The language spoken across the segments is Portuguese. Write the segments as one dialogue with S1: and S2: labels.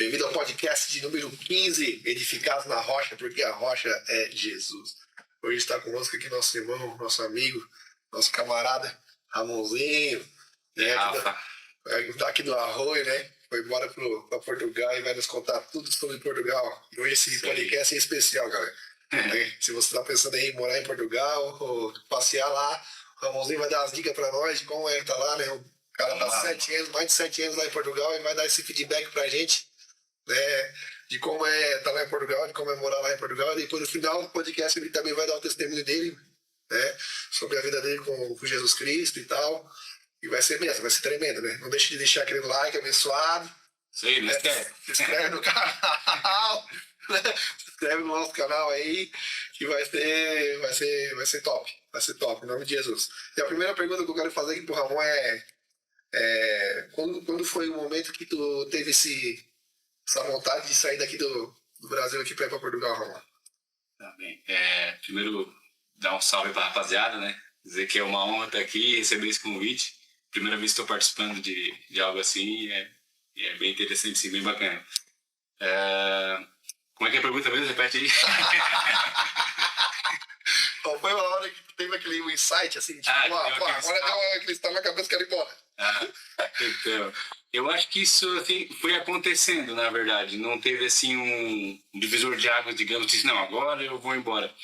S1: Bem-vindo ao podcast de número 15, Edificados na Rocha, porque a rocha é Jesus. Hoje está conosco aqui nosso irmão, nosso amigo, nosso camarada, Ramonzinho, né? Aqui do Arroio, né? Foi embora para Portugal e vai nos contar tudo sobre Portugal. E hoje esse podcast é especial, galera. Se você está pensando em morar em Portugal ou passear lá, o Ramonzinho vai dar as dicas para nós de como é que tá lá, né? O cara tá mais de 7 anos lá em Portugal e vai dar esse feedback pra gente, né? De como é estar lá em Portugal, de como é morar lá em Portugal. E depois no final do podcast ele também vai dar o testemunho dele, né? Sobre a vida dele com Jesus Cristo e tal. E vai ser mesmo, vai ser tremendo, né? Não deixe de deixar aquele like abençoado.
S2: Sei, né?
S1: Se inscreve no canal. Se inscreve no nosso canal aí, que vai ser top. Vai ser top, em nome de Jesus. E a primeira pergunta que eu quero fazer aqui pro Ramon quando foi o momento que tu teve essa vontade de sair daqui do Brasil aqui para ir para Portugal, Ramon?
S2: Tá bem. Primeiro, dar um salve pra rapaziada, né? Dizer que é uma honra estar aqui e receber esse convite. Primeira vez que estou participando de algo assim, é bem interessante, sim, bem bacana. Como é que é a pergunta mesmo? Repete aí.
S1: Foi uma hora que tu teve aquele insight, assim, tipo, agora deu aquele estalo na cabeça, quero ir embora.
S2: Então, eu acho que isso assim, foi acontecendo, na verdade. Não teve assim um divisor de águas, digamos, disse, não, agora eu vou embora.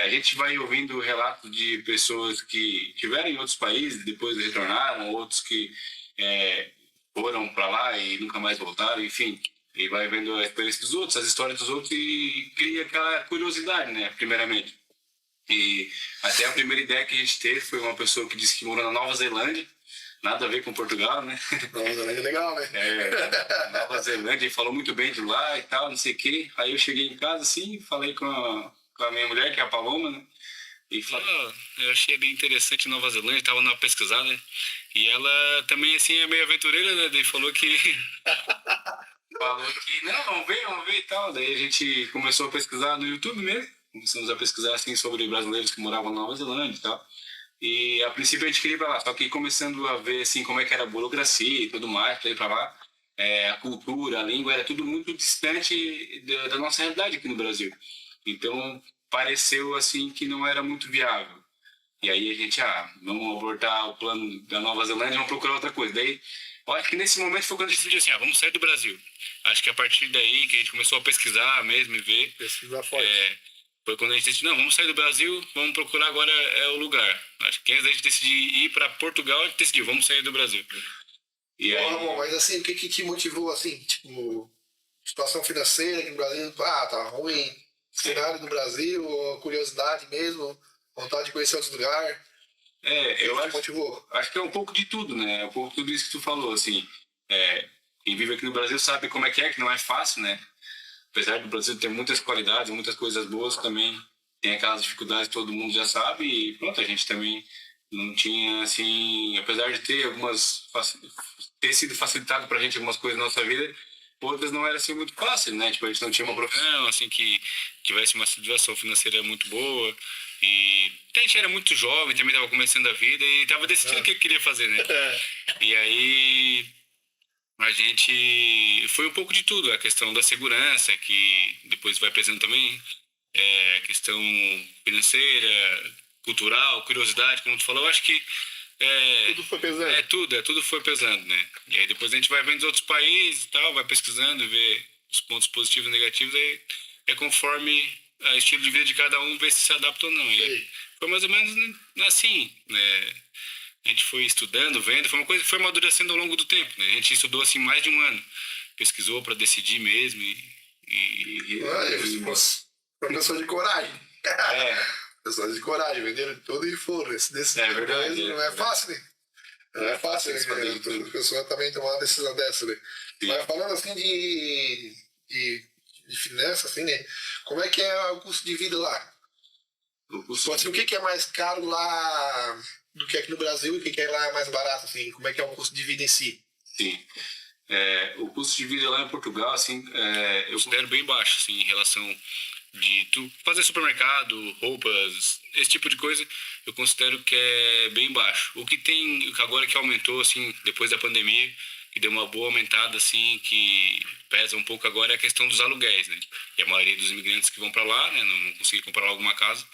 S2: A gente vai ouvindo relatos de pessoas que estiveram em outros países, depois retornaram, outros que foram para lá e nunca mais voltaram, enfim. E vai vendo a experiência dos outros, as histórias dos outros e cria aquela curiosidade, né, primeiramente. E até a primeira ideia que a gente teve foi uma pessoa que disse que morou na Nova Zelândia, nada a ver com Portugal, né?
S1: Nova Zelândia é legal, né?
S2: Nova Zelândia, e falou muito bem de lá e tal, não sei o quê. Aí eu cheguei em casa, assim, falei com a minha mulher, que é a Paloma, né? E falei, eu achei bem interessante Nova Zelândia, tava numa pesquisada, né? E ela também, assim, é meio aventureira, né? Daí falou que... não, vamos ver e tal. Daí a gente começou a pesquisar no YouTube mesmo. Começamos a pesquisar, assim, sobre brasileiros que moravam na Nova Zelândia e tal. E a princípio a gente queria ir para lá, só que começando a ver assim como é que era a burocracia e tudo mais para ir para lá, a cultura, a língua era tudo muito distante da nossa realidade aqui no Brasil. Então pareceu assim que não era muito viável. E aí a gente, vamos abortar o plano da Nova Zelândia, vamos procurar outra coisa. Daí, eu acho que nesse momento foi quando a gente decidiu assim, vamos sair do Brasil. Acho que a partir daí que a gente começou a pesquisar mesmo e ver.
S1: Pesquisar forte.
S2: Foi quando a gente decidiu, não, vamos sair do Brasil, vamos procurar agora o lugar. Acho que antes da gente decidir ir para Portugal, a gente decidiu, vamos sair do Brasil.
S1: E aí... Ramon, mas assim, o que te motivou, assim, tipo, situação financeira aqui no Brasil, tá ruim, cenário do Brasil, ou curiosidade mesmo, vontade de conhecer outros lugares?
S2: Eu acho que é um pouco de tudo, né? É um pouco de tudo isso que tu falou, assim. Quem vive aqui no Brasil sabe como é, que não é fácil, né? Apesar do Brasil ter muitas qualidades, muitas coisas boas, também tem aquelas dificuldades que todo mundo já sabe e pronto, a gente também não tinha, assim, apesar de ter sido facilitado pra gente algumas coisas na nossa vida, outras não era assim muito fácil, né? Tipo, a gente não tinha uma profissão, assim, que tivesse uma situação financeira muito boa e a gente era muito jovem, também tava começando a vida e tava decidindo o que queria fazer, né? E aí... a gente foi um pouco de tudo, a questão da segurança, que depois vai pesando também, a questão financeira, cultural, curiosidade, como tu falou, eu acho que
S1: tudo foi pesando.
S2: Tudo foi pesando, né? E aí depois a gente vai vendo os outros países e tal, vai pesquisando, vê os pontos positivos e negativos, aí conforme o estilo de vida de cada um, ver se adapta ou não. E foi mais ou menos assim, né? A gente foi estudando, vendo, foi uma coisa que foi amadurecendo ao longo do tempo, né? A gente estudou assim mais de um ano, pesquisou para decidir mesmo
S1: professor de coragem. Pessoas de coragem, venderam tudo e foram.
S2: É verdade.
S1: Não é fácil, né? Não é fácil, né? A pessoa também tomar uma decisão dessa, né? Mas falando assim de finanças, assim, né? Como é que é o custo de vida lá? O que é mais caro lá do que aqui no Brasil e o que é lá mais barato, assim? Como é que é o custo de vida em si?
S2: Sim. O custo de vida lá em Portugal, assim, eu considero bem baixo, assim, em relação de tu fazer supermercado, roupas, esse tipo de coisa, eu considero que é bem baixo. O que agora que aumentou, assim, depois da pandemia, que deu uma boa aumentada, assim, que pesa um pouco agora é a questão dos aluguéis, né? E a maioria dos imigrantes que vão para lá, né, não vão conseguir comprar alguma casa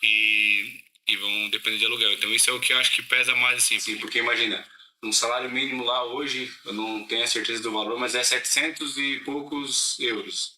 S2: e vão depender de aluguel. Então isso é o que eu acho que pesa mais, assim. Sim, porque imagina, um salário mínimo lá hoje, eu não tenho a certeza do valor, mas é 700 e poucos euros.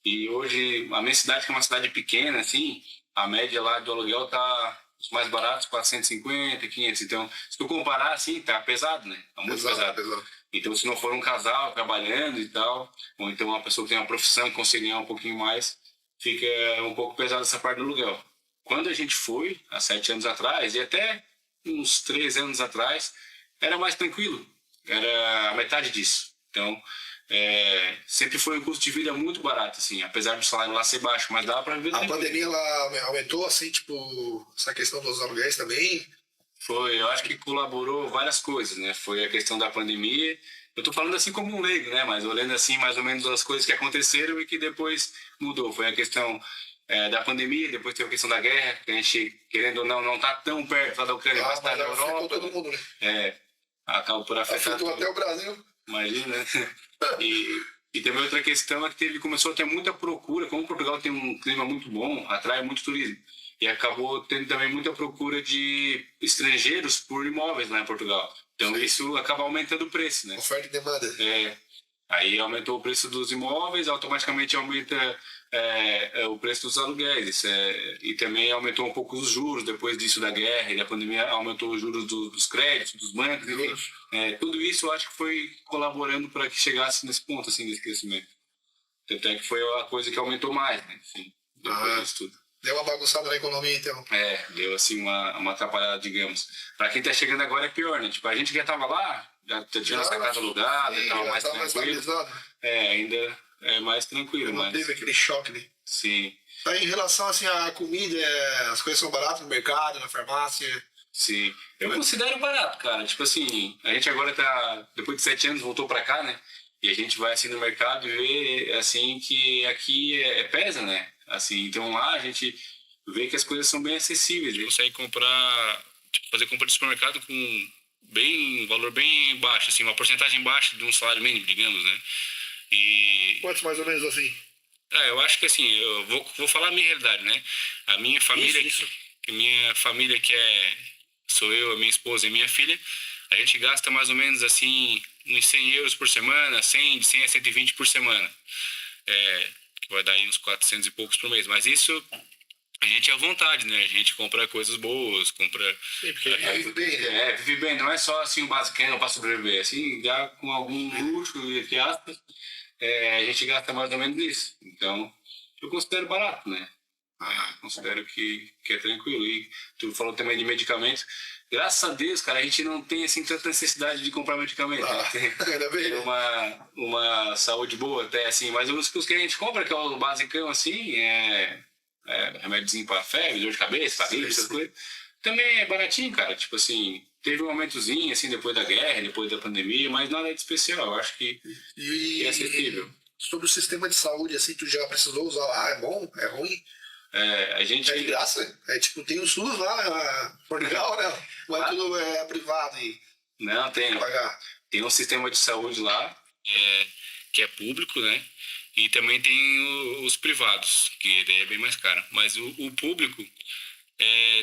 S2: E hoje, a minha cidade, que é uma cidade pequena, assim, a média lá do aluguel tá os mais baratos, 450, 500. Então, se tu comparar, assim, tá pesado, né? Tá muito pesado. Então, se não for um casal trabalhando e tal, ou então uma pessoa que tem uma profissão e consegue ganhar um pouquinho mais, fica um pouco pesado essa parte do aluguel. Quando a gente foi, há 7 anos atrás, e até uns 3 anos atrás, era mais tranquilo. Era a metade disso. Então, sempre foi um custo de vida muito barato, assim, apesar do salário lá ser baixo, mas dava para viver.
S1: A pandemia ela aumentou, assim, tipo, essa questão dos aluguéis também?
S2: Foi, eu acho que colaborou várias coisas, né? Foi a questão da pandemia. Eu tô falando assim como um leigo, né? Mas olhando assim mais ou menos as coisas que aconteceram e que depois mudou. Foi a questão da pandemia, depois teve a questão da guerra, que a gente, querendo ou não, não tá tão perto lá da Ucrânia, mas tá na Europa.
S1: Todo mundo, né?
S2: Acaba por afetar.
S1: Afetou até o Brasil.
S2: Imagina. E também outra questão é que começou a ter muita procura, como Portugal tem um clima muito bom, atrai muito turismo. E acabou tendo também muita procura de estrangeiros por imóveis lá em Portugal. Então isso acaba aumentando o preço, né?
S1: Oferta e demanda.
S2: Aí aumentou o preço dos imóveis, automaticamente aumenta o preço dos aluguéis. E também aumentou um pouco os juros depois disso da guerra e da pandemia, aumentou os juros dos créditos, dos bancos, enfim. Tudo isso eu acho que foi colaborando para que chegasse nesse ponto, assim, desse crescimento. Até que foi a coisa que aumentou mais, né? Assim, depois disso tudo.
S1: Deu uma bagunçada na economia, então.
S2: Deu assim uma atrapalhada, digamos. Pra quem tá chegando agora é pior, né? Tipo, a gente que já tava lá, já tinha nossa casa alugada e tal, mais tranquilo. Ainda é mais tranquilo.
S1: Não teve aquele choque, né?
S2: Sim.
S1: Aí, em relação, assim, à comida, as coisas são baratas no mercado, na farmácia?
S2: Sim. Eu considero barato, cara. Tipo assim, a gente agora tá, depois de 7 anos, voltou pra cá, né? E a gente vai assim no mercado e vê, assim, que aqui pesa, né? Assim, então lá a gente vê que as coisas são bem acessíveis. A gente consegue comprar, fazer compra de supermercado com um valor bem baixo, assim, uma porcentagem baixa de um salário mínimo, digamos, né?
S1: Quantos mais ou menos assim?
S2: Eu acho que assim, eu vou falar a minha realidade, né? A minha família, minha família sou eu, a minha esposa e a minha filha, a gente gasta mais ou menos assim uns 100 euros por semana, 100 a 120 por semana. Que vai dar aí uns 400 e poucos por mês. Mas isso a gente é à vontade, né? A gente compra coisas boas, compra...
S1: Sim, porque vive bem, né?
S2: Vive bem, não é só assim o basicão para sobreviver. Assim, já com algum luxo, entre aspas, a gente gasta mais ou menos isso. Então, eu considero barato, né? Considero que é tranquilo. E tu falou também de medicamentos. Graças a Deus, cara, a gente não tem assim tanta necessidade de comprar medicamento. Tem uma saúde boa até, assim. Mas os que a gente compra, que é o basicão, assim, remédiozinho para febre, dor de cabeça, para gripe, essas coisas, também é baratinho, cara. Tipo assim, teve um aumentozinho, assim, depois da guerra, depois da pandemia, mas nada de especial. Eu acho que é acessível.
S1: Sobre o sistema de saúde, assim, tu já precisou usar lá? É bom? É ruim?
S2: A gente...
S1: É de graça? Tipo, tem o SUS lá, Portugal, né? Mas tudo é privado e...
S2: Não, tem um sistema de saúde lá, que é público, né? E também tem os privados, que daí é bem mais caro. Mas o público,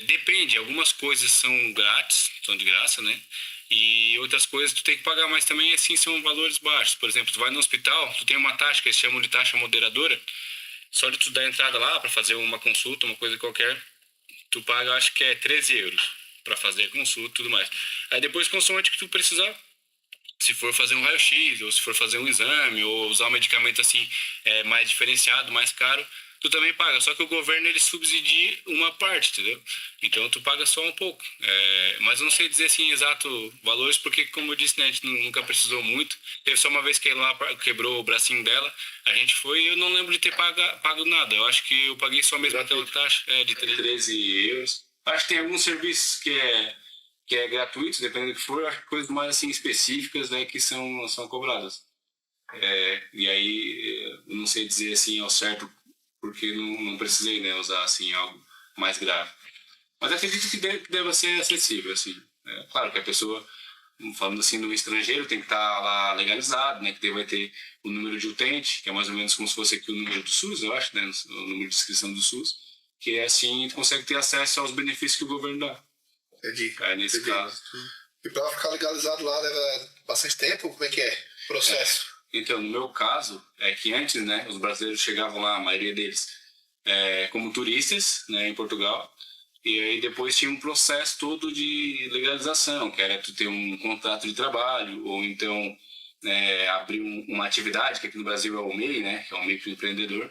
S2: depende. Algumas coisas são grátis, são de graça, né? E outras coisas tu tem que pagar, mas também assim são valores baixos. Por exemplo, tu vai no hospital, tu tem uma taxa que eles chamam de taxa moderadora. Só de tu dar entrada lá para fazer uma consulta, uma coisa qualquer, tu paga, acho que é 13 euros para fazer a consulta e tudo mais. Aí depois, consoante que tu precisar, se for fazer um raio-x, ou se for fazer um exame, ou usar um medicamento assim mais diferenciado, mais caro, tu também paga. Só que o governo, ele subsidia uma parte, entendeu? Então tu paga só um pouco. Mas eu não sei dizer assim exato valores, porque como eu disse, né, a gente nunca precisou muito. Teve só uma vez que ela quebrou o bracinho dela, a gente foi e eu não lembro de ter pago nada. Eu acho que eu paguei só mesmo aquela taxa de 13 euros. Acho que tem alguns serviços que é gratuito, dependendo do que for. Acho que coisas mais assim específicas, né, que são cobradas. E aí eu não sei dizer assim ao certo, porque não precisei, né, usar assim algo mais grave. Mas acredito que deva ser acessível, assim. Claro que a pessoa falando assim no estrangeiro, tem que estar lá legalizado, né? Que daí vai ter o número de utente, que é mais ou menos como se fosse aqui o número do SUS, eu acho, né? O número de inscrição do SUS, que é assim, tu consegue ter acesso aos benefícios que o governo dá.
S1: Entendi.
S2: Aí, nesse caso.
S1: E para ficar legalizado lá leva bastante tempo? Como é que é o processo?
S2: Então, no meu caso, é que antes, né, os brasileiros chegavam lá, a maioria deles, como turistas, né, em Portugal, e aí depois tinha um processo todo de legalização, que era tu ter um contrato de trabalho, ou então abrir uma atividade, que aqui no Brasil é o MEI, né, que é o microempreendedor.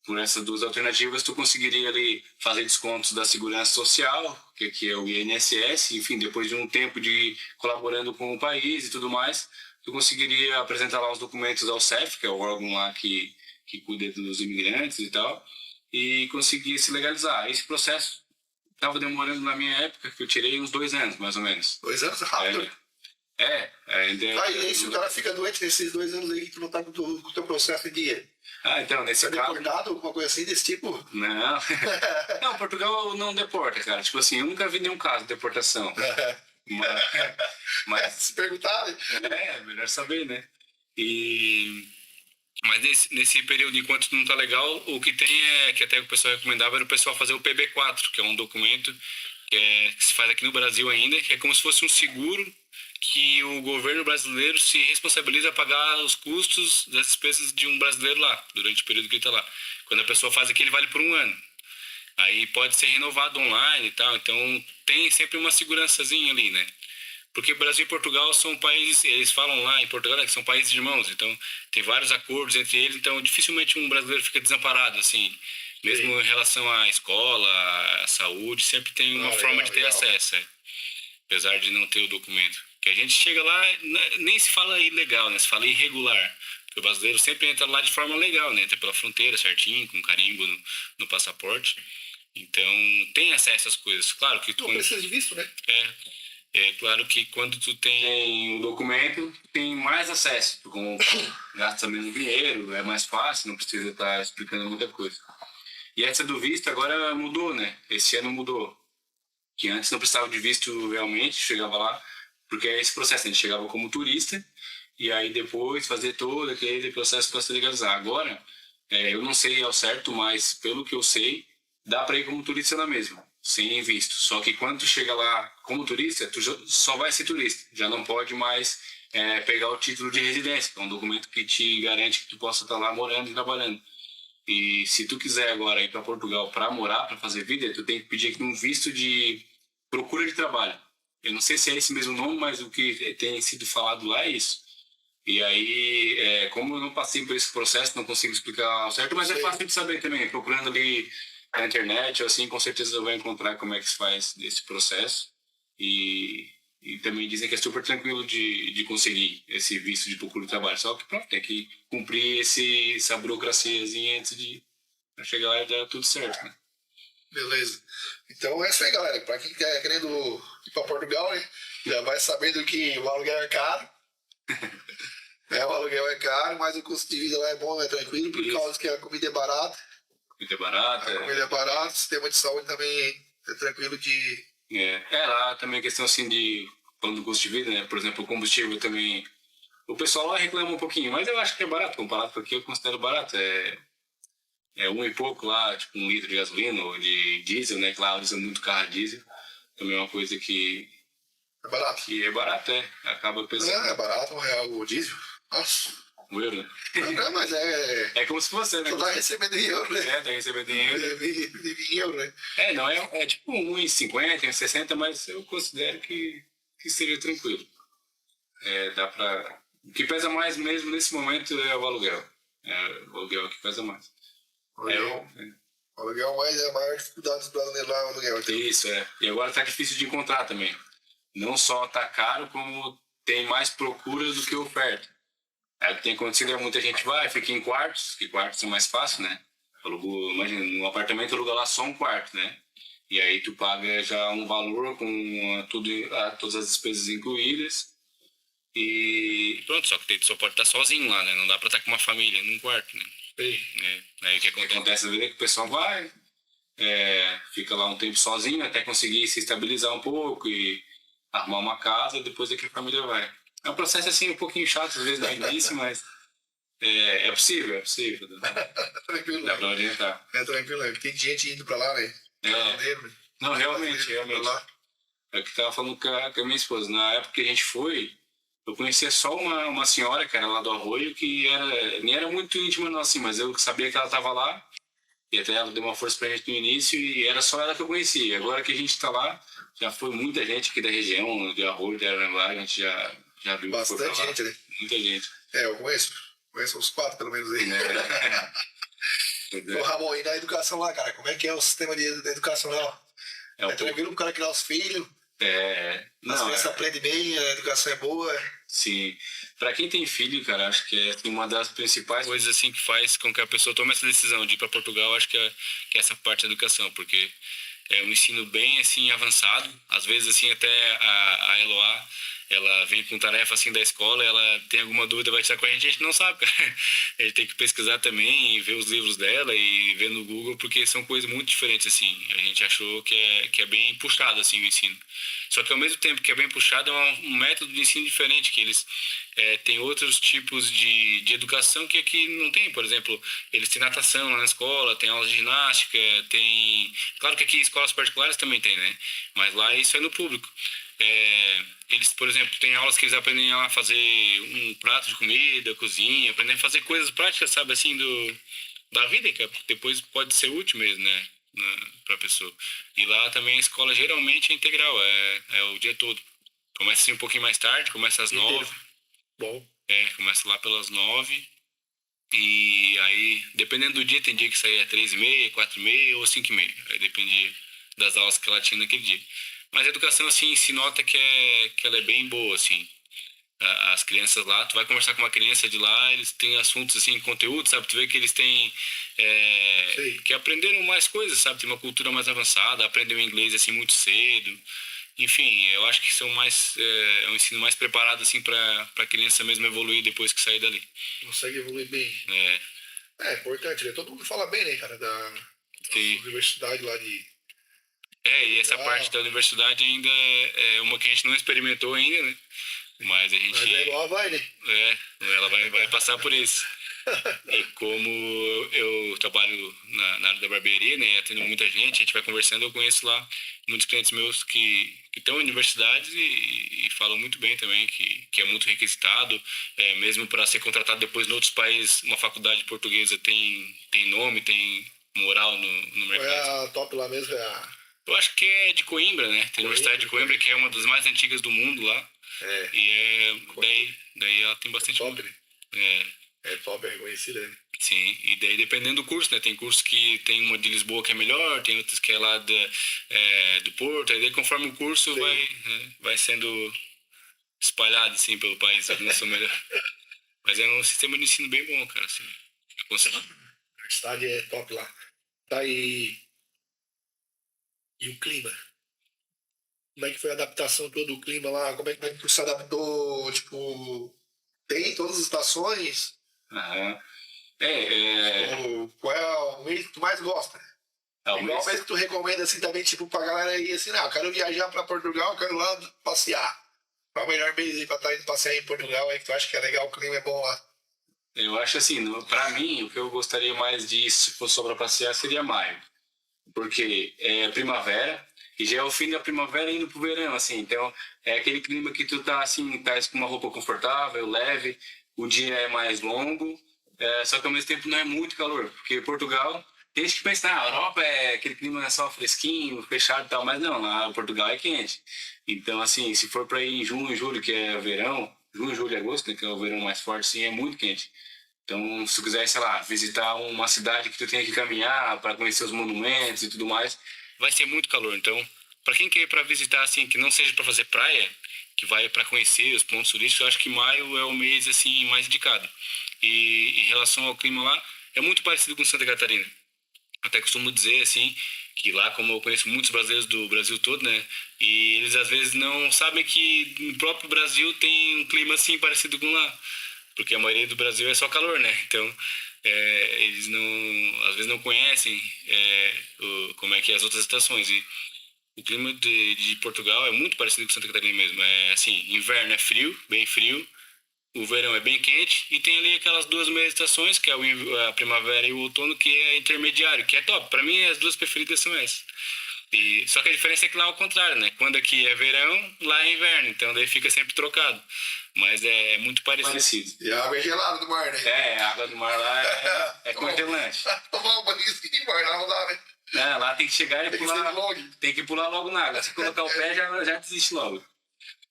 S2: Por essas duas alternativas, tu conseguiria ali fazer descontos da Segurança Social, que aqui é o INSS, enfim, depois de um tempo de colaborando com o país e tudo mais, tu conseguiria apresentar lá os documentos ao CEF, que é o órgão lá que cuida dos imigrantes e tal, e conseguir se legalizar. Esse processo estava demorando na minha época, que eu tirei uns 2 anos, mais ou menos.
S1: 2 anos? Rápido?
S2: Ainda...
S1: se o cara fica doente nesses 2 anos aí que tu não tá com o teu processo em dia?
S2: Então, nesse caso...
S1: deportado, alguma coisa assim desse tipo?
S2: Não. Não, Portugal não deporta, cara. Tipo assim, eu nunca vi nenhum caso de deportação. Mas...
S1: Se perguntarem.
S2: Melhor saber, né? Mas nesse período, enquanto não tá legal, o que tem que até o pessoal recomendava era o pessoal fazer o PB4, que é um documento que se faz aqui no Brasil ainda, que é como se fosse um seguro que o governo brasileiro se responsabiliza a pagar os custos das despesas de um brasileiro lá, durante o período que ele está lá. Quando a pessoa faz aqui, ele vale por 1 ano. Aí pode ser renovado online e tal, então tem sempre uma segurançazinha ali, né? Porque Brasil e Portugal são países, eles falam lá em Portugal, né, que são países irmãos, então tem vários acordos entre eles, então dificilmente um brasileiro fica desamparado, assim. Mesmo em relação à escola, à saúde, sempre tem uma forma de ter acesso, apesar de não ter o documento. Que a gente chega lá, nem se fala ilegal, né? Se fala irregular. Porque o brasileiro sempre entra lá de forma legal, né? Entra pela fronteira certinho, com carimbo no passaporte. Então, tem acesso às coisas. Claro que tu...
S1: Não precisa de visto, né?
S2: É claro que quando tu tem um documento, tem mais acesso. Tu gasta menos dinheiro, é mais fácil, não precisa estar explicando muita coisa. E essa do visto agora mudou, né? Esse ano mudou. Que antes não precisava de visto realmente, chegava lá, porque é esse processo, a gente chegava como turista, e aí depois fazer todo aquele processo para se legalizar. Agora, eu não sei ao certo, mas pelo que eu sei, dá para ir como turista na mesma, sem visto. Só que quando tu chega lá como turista, tu só vai ser turista, já não pode mais pegar o título de residência, que é um documento que te garante que tu possa estar lá morando e trabalhando. E se tu quiser agora ir para Portugal para morar, para fazer vida, tu tem que pedir aqui um visto de procura de trabalho. Eu não sei se é esse mesmo nome, mas o que tem sido falado lá é isso. E aí, como eu não passei por esse processo, não consigo explicar ao certo, mas é fácil de saber também. Procurando ali na internet, assim, com certeza eu vou encontrar como é que se faz esse processo. E também dizem que é super tranquilo de conseguir esse visto de procura de trabalho. Só que pronto, tem que cumprir essa burocraciazinha antes de chegar lá e dar tudo certo, né?
S1: Beleza. Então é isso aí, galera. Pra quem tá querendo ir pra Portugal, né? Já vai sabendo que o aluguel é caro. O aluguel é caro, mas o custo de vida lá é bom, é tranquilo, por causa que a comida é barata.
S2: Comida é barata.
S1: A comida é barata, o sistema de saúde também é tranquilo de...
S2: Lá também a questão assim de... Falando do custo de vida, né? Por exemplo, o combustível também... O pessoal lá reclama um pouquinho, mas eu acho que é barato. Comparado com aqui, eu considero barato. É 1 e pouco lá, tipo 1 litro de gasolina ou de diesel, né? Que lá usa muito carro a diesel. Também é uma coisa que...
S1: É barato.
S2: Que é barato, Acaba pensando...
S1: É barato, R$1 o diesel. Nossa.
S2: 1 euro, né?
S1: Não, mas é
S2: como se fosse, né?
S1: Só tá recebendo em euro, né?
S2: Tá recebendo em euro.
S1: Vive em euro, né?
S2: Não, é tipo 1,50, 1,60, mas eu considero que seria tranquilo. Dá pra... O que pesa mais mesmo nesse momento é o aluguel. O aluguel que pesa mais.
S1: O aluguel é a maior dificuldade dos brasileiros lá, o aluguel. Então.
S2: Isso, E agora tá difícil de encontrar também. Não só tá caro, como tem mais procura do que oferta. O que tem acontecido muita gente fica em quartos, que quartos é mais fácil, né? Imagina, num apartamento aluga lá só um quarto, né? E aí tu paga já um valor com todas as despesas incluídas. E pronto, só que tu só pode estar sozinho lá, né? Não dá pra estar com uma família num quarto, né? Aí o que acontece é que o pessoal fica lá um tempo sozinho até conseguir se estabilizar um pouco e arrumar uma casa, depois é que a família vai. É um processo assim um pouquinho chato às vezes no início, mas é possível, é possível.
S1: Tranquilo,
S2: dá pra orientar.
S1: É tranquilo, tem gente indo pra lá, né?
S2: Não, realmente. É o que eu tava falando com a minha esposa. Na época que a gente foi, eu conhecia só uma senhora que era lá do Arroio, que nem era muito íntima não, assim, mas eu sabia que ela tava lá, e até ela deu uma força pra gente no início, e era só ela que eu conhecia. Agora que a gente tá lá, já foi muita gente aqui da região, de Arroio, de Aranguá, a gente já viu.
S1: Bastante gente, né?
S2: Muita gente.
S1: Eu conheço uns 4 pelo menos aí. Ô Ramon, e na educação lá, cara, como é que é o sistema de educacional? É tranquilo pro cara criar os filhos? As crianças aprendem bem, a educação é boa.
S2: Sim. Para quem tem filho, cara, acho que é uma das principais coisas assim que faz com que a pessoa tome essa decisão de ir para Portugal, acho que é essa parte da educação, porque é um ensino bem assim avançado. Às vezes assim até a Eloá, ela vem com tarefa assim da escola, ela tem alguma dúvida, vai tirar com a gente não sabe, cara. A gente tem que pesquisar também e ver os livros dela e ver no Google, porque são coisas muito diferentes assim. A gente achou que é bem puxado assim o ensino. Só que ao mesmo tempo que é bem puxado, é um método de ensino diferente, que eles têm outros tipos de educação que aqui não tem. Por exemplo, eles têm natação lá na escola, tem aula de ginástica, tem... Claro que aqui escolas particulares também tem, né? Mas lá isso é no público. Eles, por exemplo, têm aulas que eles aprendem a fazer um prato de comida, cozinha, aprendem a fazer coisas práticas, sabe, assim, da vida, que depois pode ser útil mesmo, né? Para a pessoa. E lá também a escola geralmente é integral, é o dia todo. Começa assim um pouquinho mais tarde, começa às 9.
S1: Bom.
S2: Começa lá pelas 9. E aí, dependendo do dia, tem dia que saía 3h30, 4h30 ou 5h30. Aí dependia das aulas que ela tinha naquele dia. Mas a educação, assim, se nota que ela é bem boa, assim. As crianças lá, tu vai conversar com uma criança de lá, eles têm assuntos, assim, conteúdo, sabe? Tu vê que eles têm... que aprenderam mais coisas, sabe? Tem uma cultura mais avançada, aprendem o inglês, assim, muito cedo. Enfim, eu acho que são mais... é um ensino mais preparado, assim, para a criança mesmo evoluir depois que sair dali.
S1: Consegue evoluir bem. É importante, né? Todo mundo fala bem, né, cara, da universidade lá de...
S2: e essa parte da universidade ainda é uma que a gente não experimentou ainda, né? Mas a gente...
S1: Mas a Eloá vai, né?
S2: Ela vai passar por isso. E como eu trabalho na área da barbearia, né, atendo muita gente, a gente vai conversando, eu conheço lá muitos clientes meus que estão em universidades e falam muito bem também, que é muito requisitado, mesmo para ser contratado depois em outros países, uma faculdade portuguesa tem nome, tem moral no mercado.
S1: É a top lá mesmo,
S2: Eu acho que é de Coimbra, né? Tem a Universidade de Coimbra, que é uma das mais antigas do mundo lá. E daí ela tem bastante...
S1: Top, né? É top, é reconhecida, né?
S2: Sim, e daí dependendo do curso, né? Tem cursos que tem uma de Lisboa que é melhor, tem outros que é lá do Porto, aí daí conforme o curso vai sendo espalhado, assim, pelo país, não são melhor. Mas é um sistema de ensino bem bom, cara, assim. Eu consigo.
S1: A universidade é top lá. Tá aí. E o clima? Como é que foi a adaptação todo o clima lá? Como é que tu se adaptou? Tipo, tem todas as estações?
S2: Aham.
S1: Qual é o mês que tu mais gosta? Igual o mês que tu recomenda assim também, tipo, pra galera ir assim, não, eu quero viajar pra Portugal, eu quero lá passear. Qual é o melhor mês aí pra estar indo passear em Portugal aí que tu acha que é legal, o clima é bom lá?
S2: Eu acho assim, pra mim, o que eu gostaria mais de ir, se fosse só pra passear, seria maio. Porque é primavera, e já é o fim da primavera indo pro verão, assim. Então, é aquele clima que tu tá, assim, tá com uma roupa confortável, leve, o dia é mais longo, só que ao mesmo tempo não é muito calor. Porque Portugal, tem gente que pensa, a Europa é aquele clima só fresquinho, fechado e tal, mas não, lá Portugal é quente. Então, assim, se for pra ir em junho, julho, que é verão, junho, julho e agosto, né, que é o verão mais forte, sim, é muito quente. Então, se tu quiser, sei lá, visitar uma cidade que tu tenha que caminhar para conhecer os monumentos e tudo mais, vai ser muito calor. Então, para quem quer ir para visitar, assim, que não seja para fazer praia, que vai para conhecer os pontos turísticos, eu acho que maio é o mês, assim, mais indicado. E em relação ao clima lá, é muito parecido com Santa Catarina. Até costumo dizer, assim, que lá, como eu conheço muitos brasileiros do Brasil todo, né, e eles às vezes não sabem que no próprio Brasil tem um clima, assim, parecido com lá. Porque a maioria do Brasil é só calor, né? Então, eles às vezes não conhecem como é que é as outras estações. E O clima de Portugal é muito parecido com Santa Catarina mesmo. É assim, inverno é frio, bem frio. O verão é bem quente e tem ali aquelas duas meias estações, que é a primavera e o outono, que é intermediário, que é top. Para mim, as duas preferidas são essas. Só que a diferença é que lá é o contrário, né? Quando aqui é verão, lá é inverno, então daí fica sempre trocado. Mas é muito parecido.
S1: E a água é gelada do mar, né?
S2: A água do mar lá é congelante.
S1: Tomar um banho de mar lá não dá, né?
S2: Não, lá tem que chegar e pular. Tem que pular logo na água. Se colocar o pé, já desiste logo.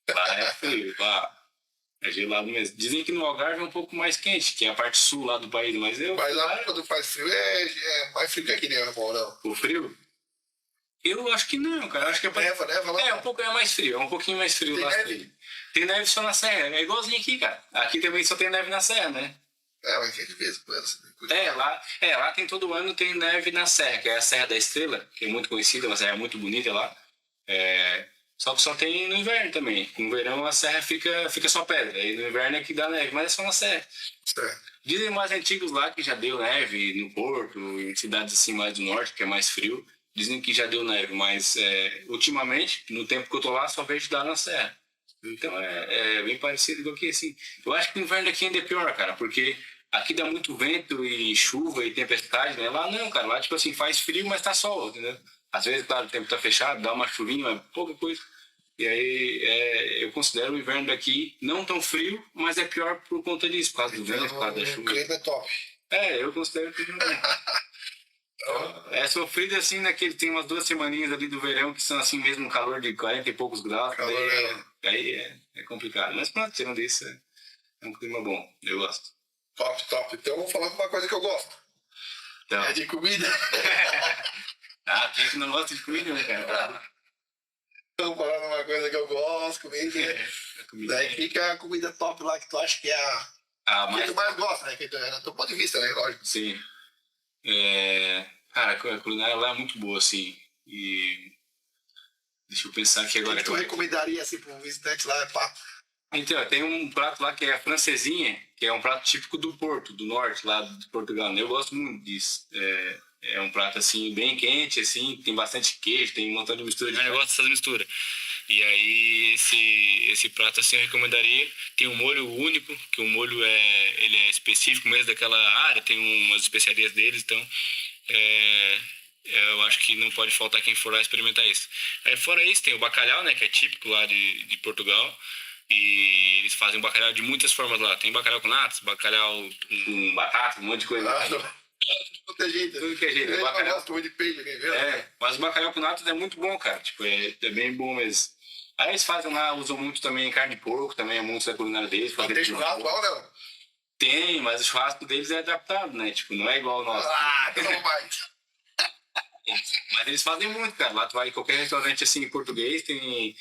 S2: Lá é frio, lá. É gelado mesmo. Dizem que no Algarve é um pouco mais quente, que é a parte sul lá do país, mas
S1: lá quando faz frio é mais frio que aqui, né, irmão? Não.
S2: O frio? Eu acho que não, cara. Acho que é
S1: neva lá.
S2: Um pouco mais frio. É um pouquinho mais frio
S1: tem
S2: lá.
S1: Neve?
S2: Tem neve só na serra. É igualzinho aqui, cara. Aqui também só tem neve na serra, né?
S1: Mas que de vez com essa.
S2: Lá tem todo ano tem neve na serra, que é a Serra da Estrela, que é muito conhecida, uma serra muito bonita lá. Só que só tem no inverno também. No verão a serra fica só pedra. Aí no inverno é que dá neve, mas é só na serra.
S1: Certo.
S2: Dizem mais antigos lá que já deu neve no Porto, em cidades assim mais do norte, que é mais frio. Dizem que já deu neve, mas ultimamente, no tempo que eu tô lá, só vejo dar na serra. Então é bem parecido com aqui, assim. Eu acho que o inverno aqui ainda é pior, cara, porque aqui dá muito vento e chuva e tempestade, né? Lá não, cara. Lá, tipo assim, faz frio, mas tá sol, entendeu? Às vezes, claro, o tempo tá fechado, dá uma chuvinha, mas pouca coisa. E aí eu considero o inverno daqui não tão frio, mas é pior por conta disso, por causa do vento, por causa da chuva.
S1: O clima é top.
S2: Eu considero que é sofrido assim, naquele tem umas 2 semaninhas ali do verão que são assim mesmo calor de 40 e poucos graus. Daí é complicado. Mas pronto, tirando isso, é um clima bom. Eu gosto.
S1: Top. Então vamos falar de uma coisa que eu gosto. Então. É de comida.
S2: Quem que não gosta de comida, né, cara?
S1: Vamos falar de uma coisa que eu gosto, comida. Daí fica a comida top lá que tu acha que é a que tu mais gosta, né? Que é do teu ponto de vista, né? Lógico.
S2: Sim. Cara, a culinária lá é muito boa, assim. E deixa eu pensar aqui agora.
S1: O que tu recomendaria assim para um visitante lá?
S2: Então, tem um prato lá que é a francesinha, que é um prato típico do Porto, do norte, lá de Portugal. Eu gosto muito disso. É um prato assim bem quente, assim, tem bastante queijo, tem um montão de mistura. Eu gosto dessas misturas. E aí esse prato assim eu recomendaria. Tem um molho único, que o molho ele é específico mesmo daquela área, tem umas especiarias deles, então eu acho que não pode faltar quem for lá experimentar isso. Aí fora isso tem o bacalhau, né, que é típico lá de Portugal. E eles fazem bacalhau de muitas formas lá. Tem bacalhau com natas, bacalhau com batata, um monte de coisa.
S1: Tudo é jeito.
S2: Tudo que é jeito.
S1: Eu gosto muito de peixe,
S2: mas o bacalhau com natas é muito bom, cara. Tipo, é bem bom mesmo. Aí eles fazem lá, usam muito também carne de porco, também é muito da culinária deles.
S1: Tem churrasco igual, não?
S2: Tem, mas o churrasco deles é adaptado, né? Tipo, não é igual o nosso.
S1: Não mais.
S2: Mas eles fazem muito, cara. Lá tu vai em qualquer restaurante assim em português, tem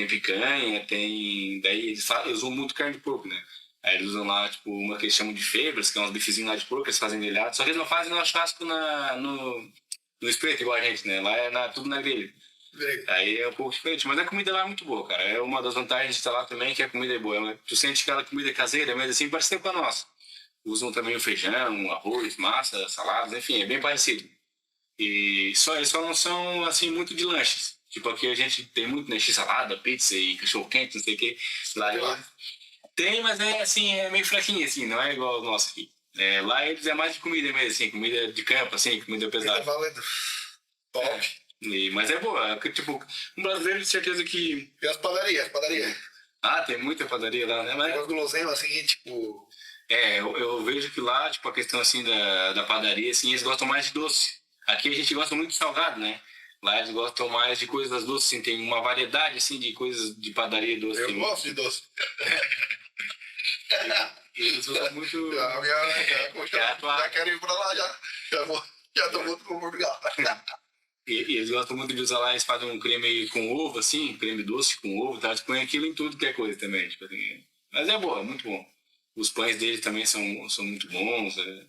S2: picanha, daí eles usam muito carne de porco, né? Aí eles usam lá, tipo, uma que eles chamam de febras, que é uns bifezinhos lá de porco, eles fazem grelhado. Só que eles não fazem no churrasco no espeto igual a gente, né? Lá é tudo na grelha. Aí é um pouco diferente, mas a comida lá é muito boa, cara. É uma das vantagens de estar lá também, que a comida é boa. Tu sente aquela comida caseira, mas assim, parece com a nossa. Usam também o feijão, arroz, massa, saladas, enfim, é bem parecido. E eles só não são, assim, muito de lanches. Tipo, aqui a gente tem muito, né? X-salada, pizza e cachorro-quente, não sei o que. Lá tem, mas é meio fraquinho, assim, não é igual o nosso aqui. Lá eles é mais de comida mesmo, assim, comida de campo, assim, comida pesada.
S1: Valendo. Top.
S2: Mas é boa, tipo, um brasileiro de certeza que...
S1: E as padarias?
S2: Tem muita padaria lá, né? Mas...
S1: Os guloseimas, assim, tipo...
S2: Eu vejo que lá, tipo, a questão, assim, da padaria, assim, eles gostam mais de doce. Aqui a gente gosta muito de salgado, né? Lá eles gostam mais de coisas doces, assim, tem uma variedade, assim, de coisas de padaria doce.
S1: Eu gosto de doce.
S2: Eles usam muito...
S1: Já quero ir pra lá, já tô muito com Portugal.
S2: E eles gostam muito de usar lá, eles fazem um creme com ovo, assim, creme doce com ovo, tá? Eles põem aquilo em tudo que é coisa também, tipo assim. Mas é boa, é muito bom. Os pães deles também são muito bons, é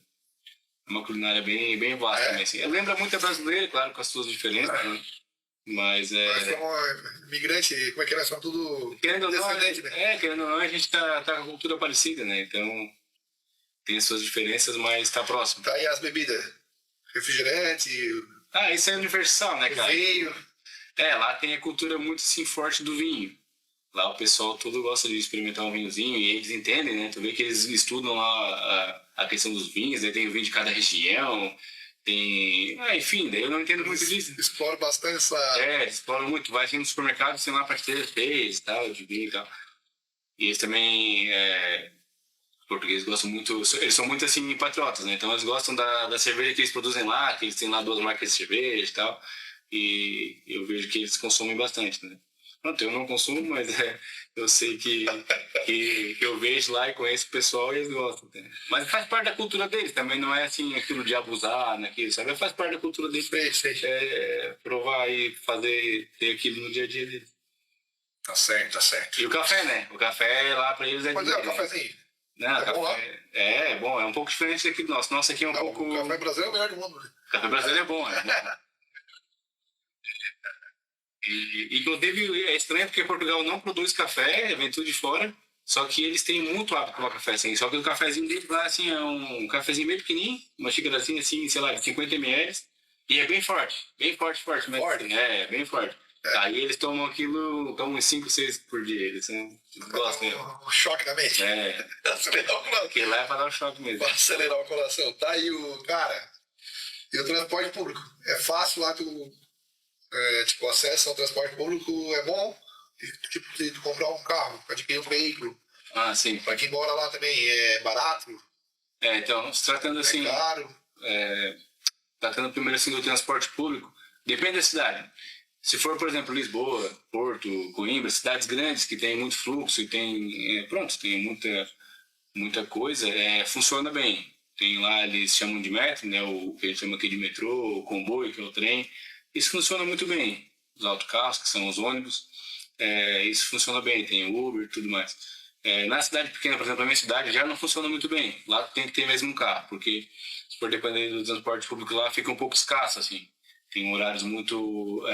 S2: uma culinária bem vasta também, assim. Lembra muito a brasileira, claro, com as suas diferenças, né? Mas
S1: Nós somos imigrantes, como é que nós somos tudo descendentes,
S2: né? Querendo ou não, a gente tá com a cultura parecida, né? Então, tem as suas diferenças, mas tá próximo.
S1: Tá aí as bebidas, refrigerante...
S2: isso é universal, né, cara?
S1: Vinho.
S2: Lá tem a cultura muito assim forte do vinho. Lá o pessoal todo gosta de experimentar um vinhozinho e eles entendem, né? Tu vê que eles estudam lá a questão dos vinhos, né? Tem o vinho de cada região, tem... enfim, daí eu não entendo muito disso.
S1: Explora bastante essa...
S2: Explora muito. Vai assim no supermercado, tem lá prateleira cheia e tal, de vinho e tal. E eles também... Os portugueses gostam muito... Eles são muito, assim, patriotas, né? Então eles gostam da cerveja que eles produzem lá, que eles têm lá 2 marcas de cerveja e tal. E eu vejo que eles consomem bastante, né? Pronto, eu não consumo, mas eu sei que eu vejo lá e conheço o pessoal e eles gostam. Né? Mas faz parte da cultura deles, também não é assim aquilo de abusar, naquilo, sabe? Faz parte da cultura deles. Provar e ter aquilo no dia a dia deles.
S1: Tá certo, tá certo.
S2: E o café, né? O café lá pra eles é...
S1: Mas o cafezinho.
S2: Não, café bom lá? É bom, é um pouco diferente daqui do nosso. Nosso aqui é um pouco...
S1: O café brasileiro é o melhor do mundo. Né?
S2: O café brasileiro é bom, Inclusive, é estranho porque Portugal não produz café, vem tudo de fora, só que eles têm muito hábito de tomar café, assim. Só que o cafezinho deles lá, assim, é um cafezinho bem pequenininho, uma xícarazinha, assim, sei lá, de 50 ml, e é bem forte, forte. Mas,
S1: forte?
S2: Assim, bem forte. Aí eles tomam aquilo, tomam uns 5, 6 por dia, eles gostam mesmo.
S1: Um choque na mente.
S2: Acelerar o coração. Que lá é pra dar um choque mesmo.
S1: Pra acelerar o coração. Tá aí cara, e o transporte público. É fácil lá tipo, acesso ao transporte público é bom, tipo, de comprar um carro, adquirir um veículo.
S2: Sim.
S1: Pra quem mora lá também é barato.
S2: Então, se tratando assim...
S1: É caro.
S2: Tratando primeiro assim do transporte público, depende da cidade. Se for, por exemplo, Lisboa, Porto, Coimbra, cidades grandes que tem muito fluxo e tem, tem muita coisa, funciona bem. Tem lá, eles chamam de metro, né, o que a gente chama aqui de metrô, o comboio, que é o trem. Isso funciona muito bem. Os autocarros, que são os ônibus, isso funciona bem. Tem Uber e tudo mais. Na cidade pequena, por exemplo, na minha cidade, já não funciona muito bem. Lá tem que ter mesmo um carro, porque se for depender do transporte público lá, fica um pouco escasso, assim. Tem horários muito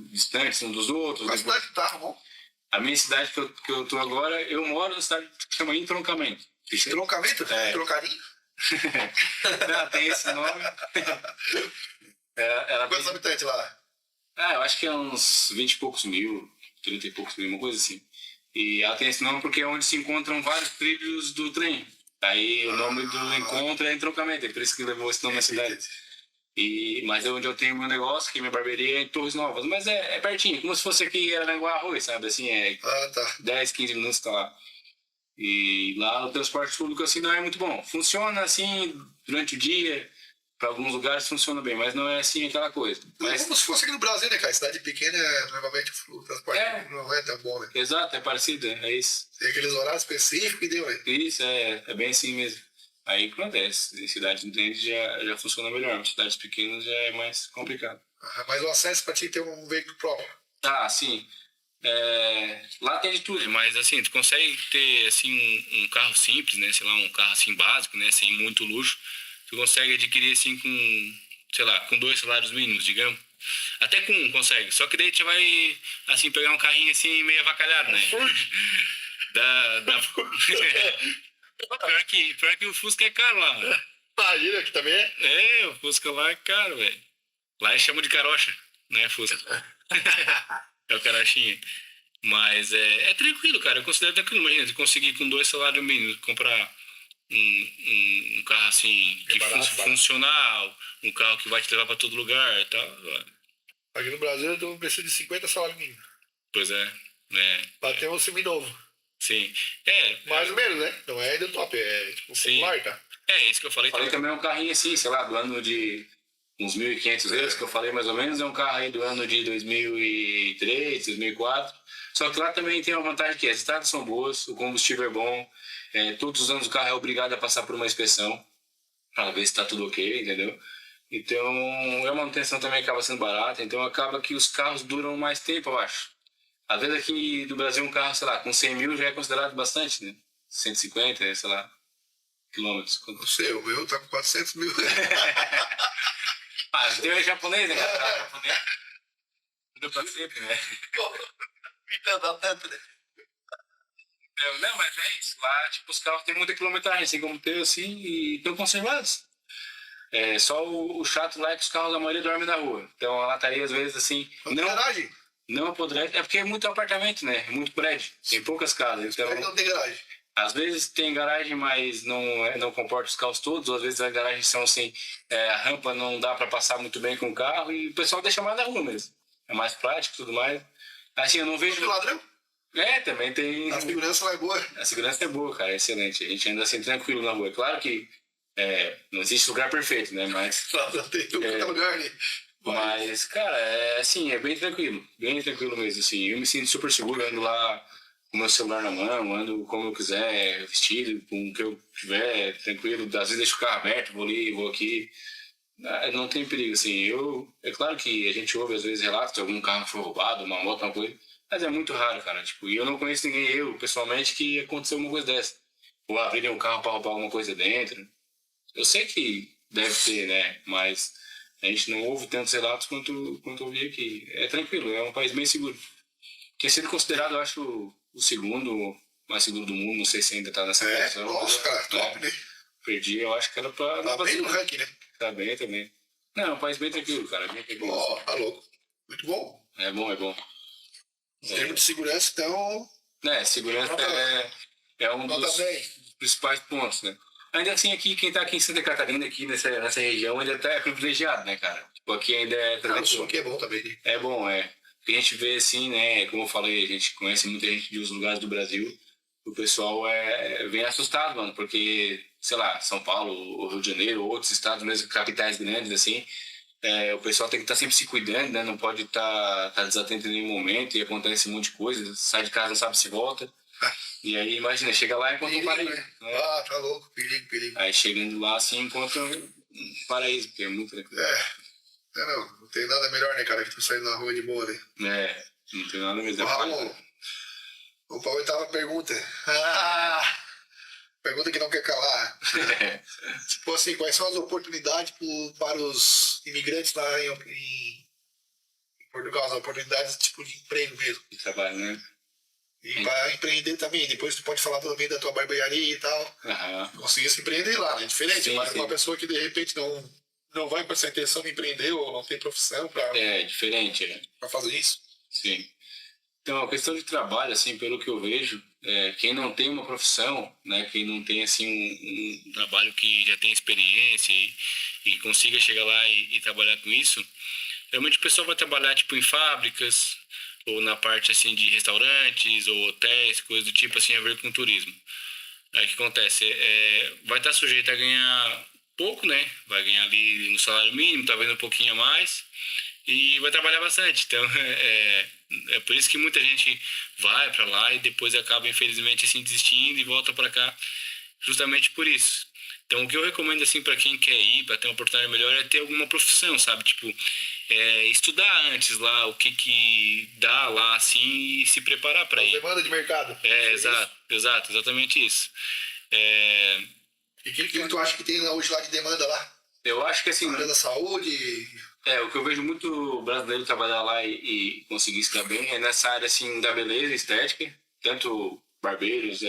S2: distantes uns dos outros.
S1: Qual cidade que tá, bom?
S2: A minha cidade que eu tô agora, eu moro na cidade que chama Entroncamento.
S1: Entroncamento? Trocadinho?
S2: Não, tem esse nome.
S1: Quantos habitantes lá?
S2: Eu acho que é uns 20 e poucos mil, 30 e poucos mil, uma coisa assim. E ela tem esse nome porque é onde se encontram vários trilhos do trem. Aí o nome do encontro é Entroncamento, é por isso que levou esse nome à cidade. Mas é onde eu tenho meu negócio, que minha barbearia é em Torres Novas. Mas é pertinho, como se fosse aqui em Araranguá Arroz, sabe? Assim,
S1: tá.
S2: 10, 15 minutos tá lá. E lá o transporte público assim não é muito bom. Funciona assim durante o dia, para alguns lugares funciona bem, mas não é assim aquela coisa.
S1: Mas... como se fosse aqui no Brasil, né, cara? Cidade pequena, normalmente o transporte público não é tão bom, né?
S2: Exato, é parecido, é isso.
S1: Tem aqueles horários específicos e deu, né?
S2: Isso, é bem assim mesmo. Aí acontece, em cidades grandes já funciona melhor, em cidades pequenas já é mais complicado.
S1: Mas o acesso para ti ter um veículo próprio?
S2: Sim. Lá tem de tudo, mas assim, tu consegue ter assim um carro simples, né, sei lá, um carro assim básico, né, sem muito luxo, tu consegue adquirir assim com, sei lá, com 2 salários mínimos, digamos. Até com 1 consegue, só que daí tu vai assim pegar um carrinho assim meio avacalhado, né? Pior que o Fusca é caro lá, mano.
S1: Imagina que também é?
S2: O Fusca lá é caro, velho. Lá eles chamam de carocha, né, Fusca? É o carochinha. Mas é tranquilo, cara. Eu considero tranquilo. Imagina, se conseguir com 2 salários mínimos comprar um carro assim, que funcional, um carro que vai te levar pra todo lugar e tal.
S1: Aqui no Brasil eu preciso de 50 salários mínimos.
S2: Pois é.
S1: Pra ter um seminovo.
S2: Sim.
S1: Mais ou menos, né? Não é do top, é tipo popular, tá?
S2: Isso que eu falei. Falei também um carrinho assim, sei lá, do ano de uns 1.500 euros, que eu falei mais ou menos, é um carro aí do ano de 2003, 2004. Só que lá também tem uma vantagem que as estradas são boas, o combustível é bom, todos os anos o carro é obrigado a passar por uma inspeção, para ver se está tudo ok, entendeu? Então, a manutenção também acaba sendo barata, então acaba que os carros duram mais tempo, eu acho. Às vezes aqui no Brasil um carro, sei lá, com 100 mil já é considerado bastante, né? 150, sei lá, quilômetros.
S1: Não sei, o meu tá com 400 mil.
S2: O teu é japonês, né? Japonês. Tudo pra sempre, né? Não, mas é isso. Lá, tipo, os carros têm muita quilometragem, assim como o teu, assim, e estão conservados. Só o chato lá é que os carros, a maioria, dormem na rua. Então, a lataria, às vezes, assim...
S1: Não... garagem?
S2: Não apodrece, é porque é muito apartamento, né? É muito prédio, tem poucas casas. Então,
S1: não tem garagem.
S2: Às vezes tem garagem, mas não comporta os carros todos. Ou às vezes as garagens são assim, a rampa não dá para passar muito bem com o carro e o pessoal deixa mais na rua mesmo. É mais prático e tudo mais. Assim, eu não vejo...
S1: Tem ladrão?
S2: Também tem...
S1: A segurança lá é boa.
S2: A segurança é boa, cara, é excelente. A gente anda assim tranquilo na rua. É claro que não existe lugar perfeito, né? Mas...
S1: Não tem lugar, né?
S2: Mas, cara, assim, é bem tranquilo mesmo, assim. Eu me sinto super seguro, ando lá com o meu celular na mão, ando como eu quiser, vestido, com o que eu tiver, tranquilo. Às vezes deixo o carro aberto, vou ali, vou aqui. Não tem perigo, assim. É claro que a gente ouve, às vezes, relatos de algum carro foi roubado, uma moto, uma coisa, mas é muito raro, cara. Tipo, e eu não conheço ninguém, pessoalmente, que aconteceu uma coisa dessa. Ou abrirem um carro pra roubar alguma coisa dentro. Eu sei que deve ter, né? Mas a gente não ouve tantos relatos quanto eu ouvi aqui. É tranquilo, é um país bem seguro. Tem sido considerado, eu acho, o segundo mais seguro do mundo. Não sei se ainda tá nessa posição.
S1: Nossa, cara, top, né?
S2: Perdi, eu acho que era pra...
S1: Tá bem no ranking, né?
S2: Tá bem também. Não, é um país bem tranquilo, cara. Bem tranquilo.
S1: Tá louco. Muito bom.
S2: É bom.
S1: Em termos de segurança, então...
S2: Segurança é um dos principais pontos, né? Ainda assim, quem tá aqui em Santa Catarina, aqui nessa região, ainda é privilegiado, né, cara? Tipo, aqui ainda é tranquilo.
S1: Aqui é bom também.
S2: É bom, Porque a gente vê assim, né, como eu falei, a gente conhece muita gente de outros lugares do Brasil. O pessoal vem assustado, mano, porque, sei lá, São Paulo, ou Rio de Janeiro, ou outros estados mesmo, capitais grandes, assim, o pessoal tem que estar sempre se cuidando, né? Não pode estar desatento em nenhum momento e acontece um monte de coisa. Sai de casa, não sabe se volta. E aí, imagina, chega lá e encontra um paraíso.
S1: Né? Tá louco, perigo.
S2: Aí chegando lá, assim, encontra um paraíso, porque é muito tranquilo.
S1: Não tem nada melhor, né, cara, que tu sair na rua de boa, né?
S2: Não tem nada mesmo.
S1: Vamos pra oitava pergunta. Pergunta que não quer calar. Tipo assim, quais são as oportunidades para os imigrantes lá em Portugal? As oportunidades tipo de emprego mesmo.
S2: De trabalho, né?
S1: E para empreender também. Depois tu pode falar também da tua barbearia e tal. Conseguir se empreender lá, né? Diferente. Sim. Uma pessoa que de repente não vai com essa intenção de empreender ou não tem profissão para...
S2: diferente,
S1: para fazer isso.
S2: Sim. Então, a questão de trabalho, assim, pelo que eu vejo, quem não tem uma profissão, né, quem não tem, assim, um trabalho que já tem experiência e consiga chegar lá e trabalhar com isso, realmente o pessoal vai trabalhar, tipo, em fábricas ou na parte, assim, de restaurantes ou hotéis, coisas do tipo, assim, a ver com turismo. Aí o que acontece? Vai estar sujeito a ganhar pouco, né? Vai ganhar ali no salário mínimo, talvez um pouquinho a mais, e vai trabalhar bastante. Então, é por isso que muita gente vai para lá e depois acaba, infelizmente, assim, desistindo e volta para cá, justamente por isso. Então, o que eu recomendo, assim, para quem quer ir, para ter uma oportunidade melhor, é ter alguma profissão, sabe? Tipo, estudar antes lá o que dá lá, assim, e se preparar para ir.
S1: Demanda de mercado.
S2: Exato, exatamente isso.
S1: E o que tu acha que tem hoje lá de demanda lá?
S2: Eu acho que, assim...
S1: Na área da saúde...
S2: o que eu vejo muito brasileiro trabalhar lá e conseguir se dar bem é nessa área, assim, da beleza, estética. Tanto barbeiros,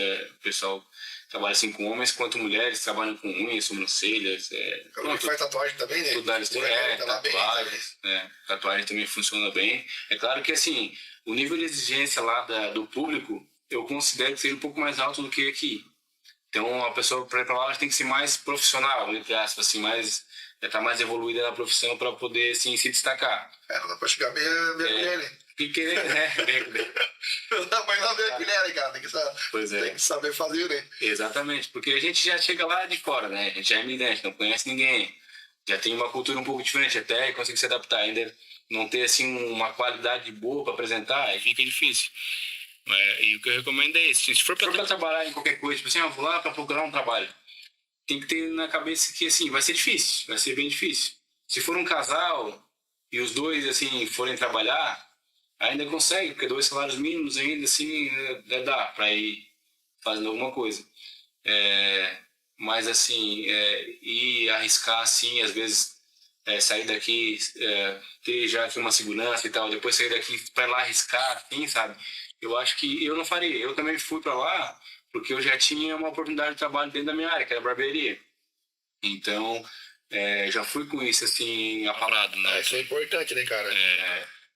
S2: pessoal trabalha assim com homens, quanto mulheres trabalham com unhas, sobrancelhas.
S1: Faz tatuagem também, né?
S2: Tatuagem também funciona bem. É claro que, assim, o nível de exigência lá do público, eu considero que seja um pouco mais alto do que aqui. Então, a pessoa, para ir para lá, tem que ser mais profissional, entre aspas, assim, tá mais evoluída na profissão para poder, assim, se destacar.
S1: Não dá para chegar bem a colher, né? Não, mas não bem a colher, né, cara? Tem que saber fazer, né?
S2: Exatamente, porque a gente já chega lá de fora, né? A gente já é imigrante, não conhece ninguém. Já tem uma cultura um pouco diferente até e consegue se adaptar. Ainda não ter, assim, uma qualidade boa para apresentar, aí fica difícil. E o que eu recomendo é isso. Se for para trabalhar em qualquer coisa, tipo assim, vou lá para procurar um trabalho, tem que ter na cabeça que, assim, vai ser difícil, vai ser bem difícil. Se for um casal e os dois, assim, forem trabalhar, ainda consegue, porque 2 salários mínimos ainda, assim, dá para ir fazendo alguma coisa. Mas, assim, ir arriscar, assim, às vezes, sair daqui, ter já aqui uma segurança e tal, depois sair daqui para lá arriscar, assim, sabe? Eu acho que eu não faria. Eu também fui para lá porque eu já tinha uma oportunidade de trabalho dentro da minha área, que era barbearia. Então, já fui com isso, assim, aparado, né?
S1: Isso é importante, né, cara?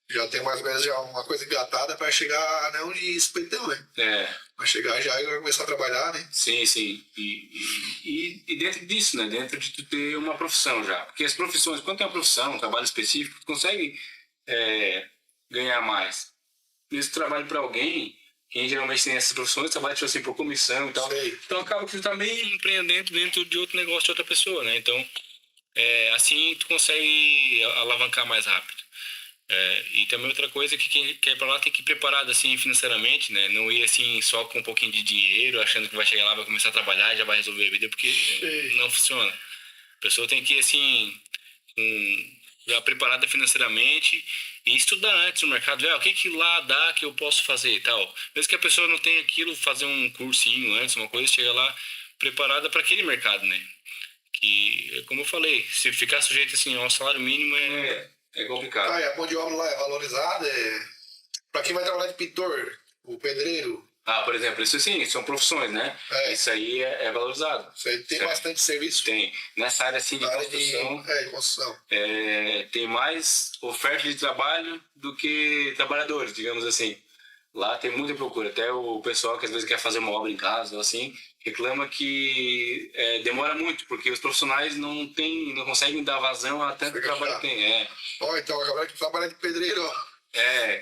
S1: Já tem mais ou menos já uma coisa engatada para chegar não de espetão, né? Vai chegar já e vai começar a trabalhar, né?
S2: Sim. E dentro disso, né? Dentro de tu ter uma profissão já. Porque as profissões, quando tem uma profissão, um trabalho específico, tu consegue ganhar mais. Esse trabalho para alguém, quem geralmente tem essas profissões, trabalha tipo assim, por comissão e tal.
S1: Sei.
S2: Então acaba que tu tá meio empreendendo dentro de outro negócio de outra pessoa, né? Então, assim tu consegue alavancar mais rápido. E também outra coisa que quem quer ir pra lá tem que ir preparado assim financeiramente, né? Não ir assim só com um pouquinho de dinheiro, achando que vai chegar lá, vai começar a trabalhar e já vai resolver a vida, porque não funciona. A pessoa tem que ir assim, já preparada financeiramente e estudar antes no mercado, o que lá dá que eu posso fazer e tal. Mesmo que a pessoa não tenha aquilo, fazer um cursinho antes, uma coisa, chega lá preparada para aquele mercado, né? Que, como eu falei, se ficar sujeito assim ao salário mínimo é complicado.
S1: E a mão de obra lá é valorizada? Para quem vai trabalhar de pintor, o pedreiro?
S2: Por exemplo, isso sim, são profissões, né? Isso aí é valorizado.
S1: Isso aí tem bastante serviço?
S2: Tem. Nessa área assim de construção,
S1: de construção.
S2: Tem mais oferta de trabalho do que trabalhadores, digamos assim. Lá tem muita procura. Até o pessoal que às vezes quer fazer uma obra em casa ou assim, reclama que demora muito, porque os profissionais não conseguem dar vazão a tanto trabalho que tem.
S1: Então a galera que trabalha de pedreiro, ó.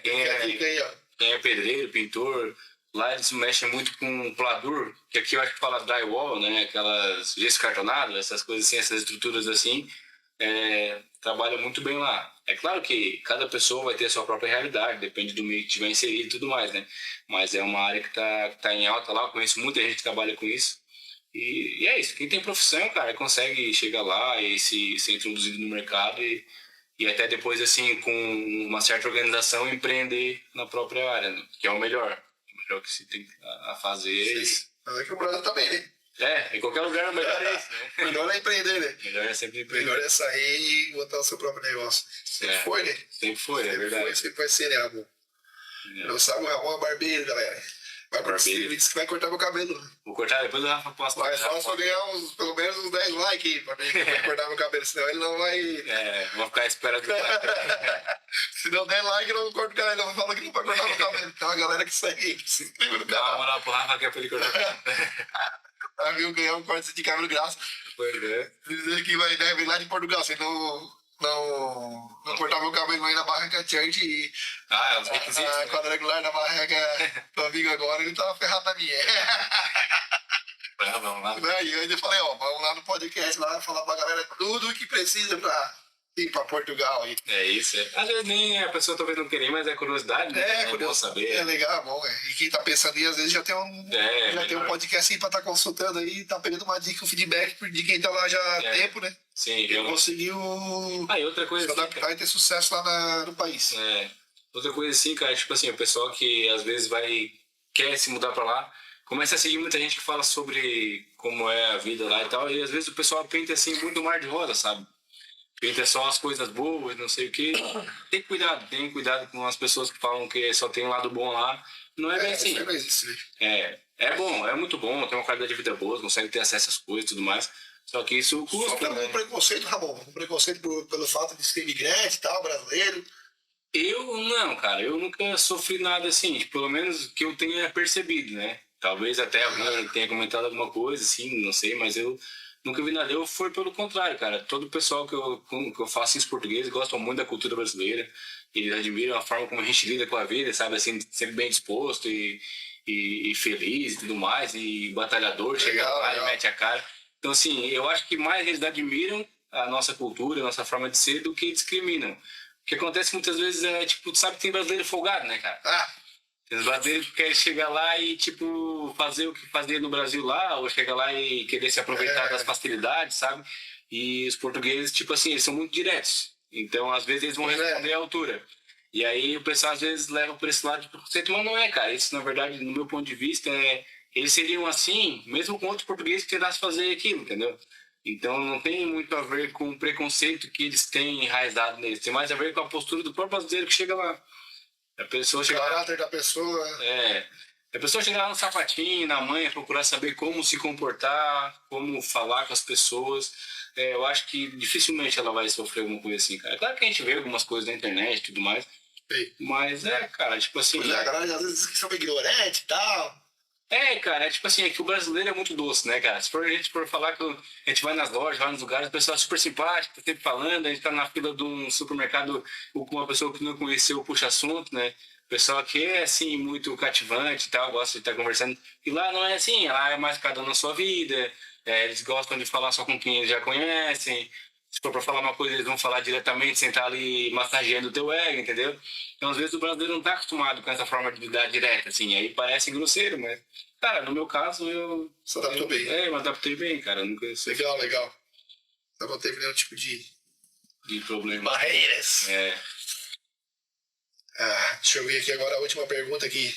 S2: Quem é pedreiro, pintor, lá eles mexem muito com pladur, que aqui eu acho que fala drywall, né? Aquelas gesso cartonado, essas coisas assim, essas estruturas assim, trabalham muito bem lá. É claro que cada pessoa vai ter a sua própria realidade, depende do meio que tiver inserido e tudo mais, né? Mas é uma área que tá em alta lá, eu conheço muita gente que trabalha com isso. E é isso, quem tem profissão, cara, consegue chegar lá e ser introduzido no mercado e até depois, assim, com uma certa organização, empreender na própria área, né? Que é o melhor. O melhor que se tem a fazer é isso.
S1: Mas é que o Brasil também, né?
S2: Em qualquer lugar o melhor é isso, né?
S1: Melhor é empreender, né?
S2: Melhor é sempre empreender.
S1: Melhor é sair e botar o seu próprio negócio. Sempre foi, né?
S2: Sempre foi, é verdade.
S1: Sempre vai ser, né, amor? Não sabe o Ramon é barbeiro, galera. Vai cortar meu cabelo.
S2: Vou cortar, depois o Rafa posta.
S1: Mas só ganhar pelo menos uns 10 likes pra mim cortar meu cabelo, senão ele não vai...
S2: vou ficar esperando.
S1: Se não der like, eu não corto o cabelo, ele não vai falar que não vai cortar meu cabelo. Tem uma galera que segue
S2: Dá uma moral pro Rafa que é pra ele cortar.
S1: Viu, ganhar um corte de cabelo graça.
S2: Pois é.
S1: Dizer que vai vir lá de Portugal, se não cortar meu cabelo aí na Barraca Church e
S2: os requisitos,
S1: a quadrangular da Barraca do amigo agora, ele tava ferrado na minha.
S2: Vamos lá.
S1: E eu ainda falei, vamos lá no podcast lá falar pra galera tudo o que precisa pra ir pra Portugal aí.
S2: É isso, Às vezes nem a pessoa talvez não querer, mas é curiosidade, né?
S1: Curioso
S2: saber.
S1: É legal, é bom. E quem tá pensando aí, às vezes já tem um podcast aí pra estar consultando aí, tá pegando uma dica, um feedback de quem tá lá já há tempo, né?
S2: Sim,
S1: e conseguiu
S2: e outra coisa,
S1: se adaptar e ter sucesso lá no país.
S2: Outra coisa assim, cara, tipo assim, o pessoal que às vezes quer se mudar pra lá, começa a seguir muita gente que fala sobre como é a vida lá e tal, e às vezes o pessoal pinta assim muito mar de rosa, sabe? Pinta só as coisas boas, não sei o quê. Tem cuidado com as pessoas que falam que só tem um lado bom lá. Não é bem assim.
S1: Não existe,
S2: né? É bom, é muito bom, tem uma qualidade de vida boa, consegue ter acesso às coisas e tudo mais. Só que isso custa.
S1: Só pelo preconceito, Ramon. Um preconceito pelo fato de ser imigrante e tal, brasileiro.
S2: Eu nunca sofri nada assim, pelo menos que eu tenha percebido, né? Talvez até alguém tenha comentado alguma coisa, assim, não sei, mas eu nunca vi nada. Eu fui pelo contrário, cara. Todo o pessoal que eu faço em português gostam muito da cultura brasileira. Eles admiram a forma como a gente lida com a vida, sabe? Assim, sempre bem disposto e feliz e tudo mais. E batalhador, chega lá e mete a cara. Então, assim, eu acho que mais eles admiram a nossa cultura, a nossa forma de ser, do que discriminam. O que acontece muitas vezes tu sabe que tem brasileiro folgado, né, cara? Os brasileiros querem chegar lá e, fazer o que fazia no Brasil lá, ou chegar lá e querer se aproveitar das facilidades, sabe? E os portugueses, eles são muito diretos. Então, às vezes, eles vão responder à altura. E aí, o pessoal, às vezes, leva por esse lado de preconceito, mas não é, cara. Isso, na verdade, no meu ponto de vista, eles seriam assim, mesmo com outros portugueses que tentassem fazer aquilo, entendeu? Então, não tem muito a ver com o preconceito que eles têm enraizado neles. Tem mais a ver com a postura do próprio brasileiro que chega lá. A pessoa chega
S1: o caráter da pessoa.
S2: A pessoa chega lá no sapatinho, na manha, procurar saber como se comportar, como falar com as pessoas. Eu acho que dificilmente ela vai sofrer alguma coisa assim, cara. É claro que a gente vê algumas coisas na internet e tudo mais,
S1: Sei.
S2: Mas cara, tipo assim...
S1: Pois é, a galera às vezes diz que são ignorantes e tal.
S2: Cara, tipo assim, é que o brasileiro é muito doce, né, cara? Se for a gente for falar que a gente vai nas lojas, vai nos lugares, o pessoal é super simpático, tá sempre falando, a gente tá na fila de um supermercado com uma pessoa que não conheceu, puxa assunto, né? O pessoal aqui é, assim, muito cativante e tal, gosta de estar conversando. E lá não é assim, lá é mais cada um na sua vida, eles gostam de falar só com quem eles já conhecem. Se for pra falar uma coisa, eles vão falar diretamente, sem estar ali massageando o teu ego, entendeu? Então, às vezes, o brasileiro não tá acostumado com essa forma de lidar direta, assim, aí parece grosseiro, mas... Cara, no meu caso,
S1: Se adaptou bem.
S2: Eu me adaptei bem, cara. Eu nunca
S1: Legal. Então não teve nenhum tipo de
S2: problema.
S1: Barreiras. Deixa eu ver aqui agora a última pergunta aqui.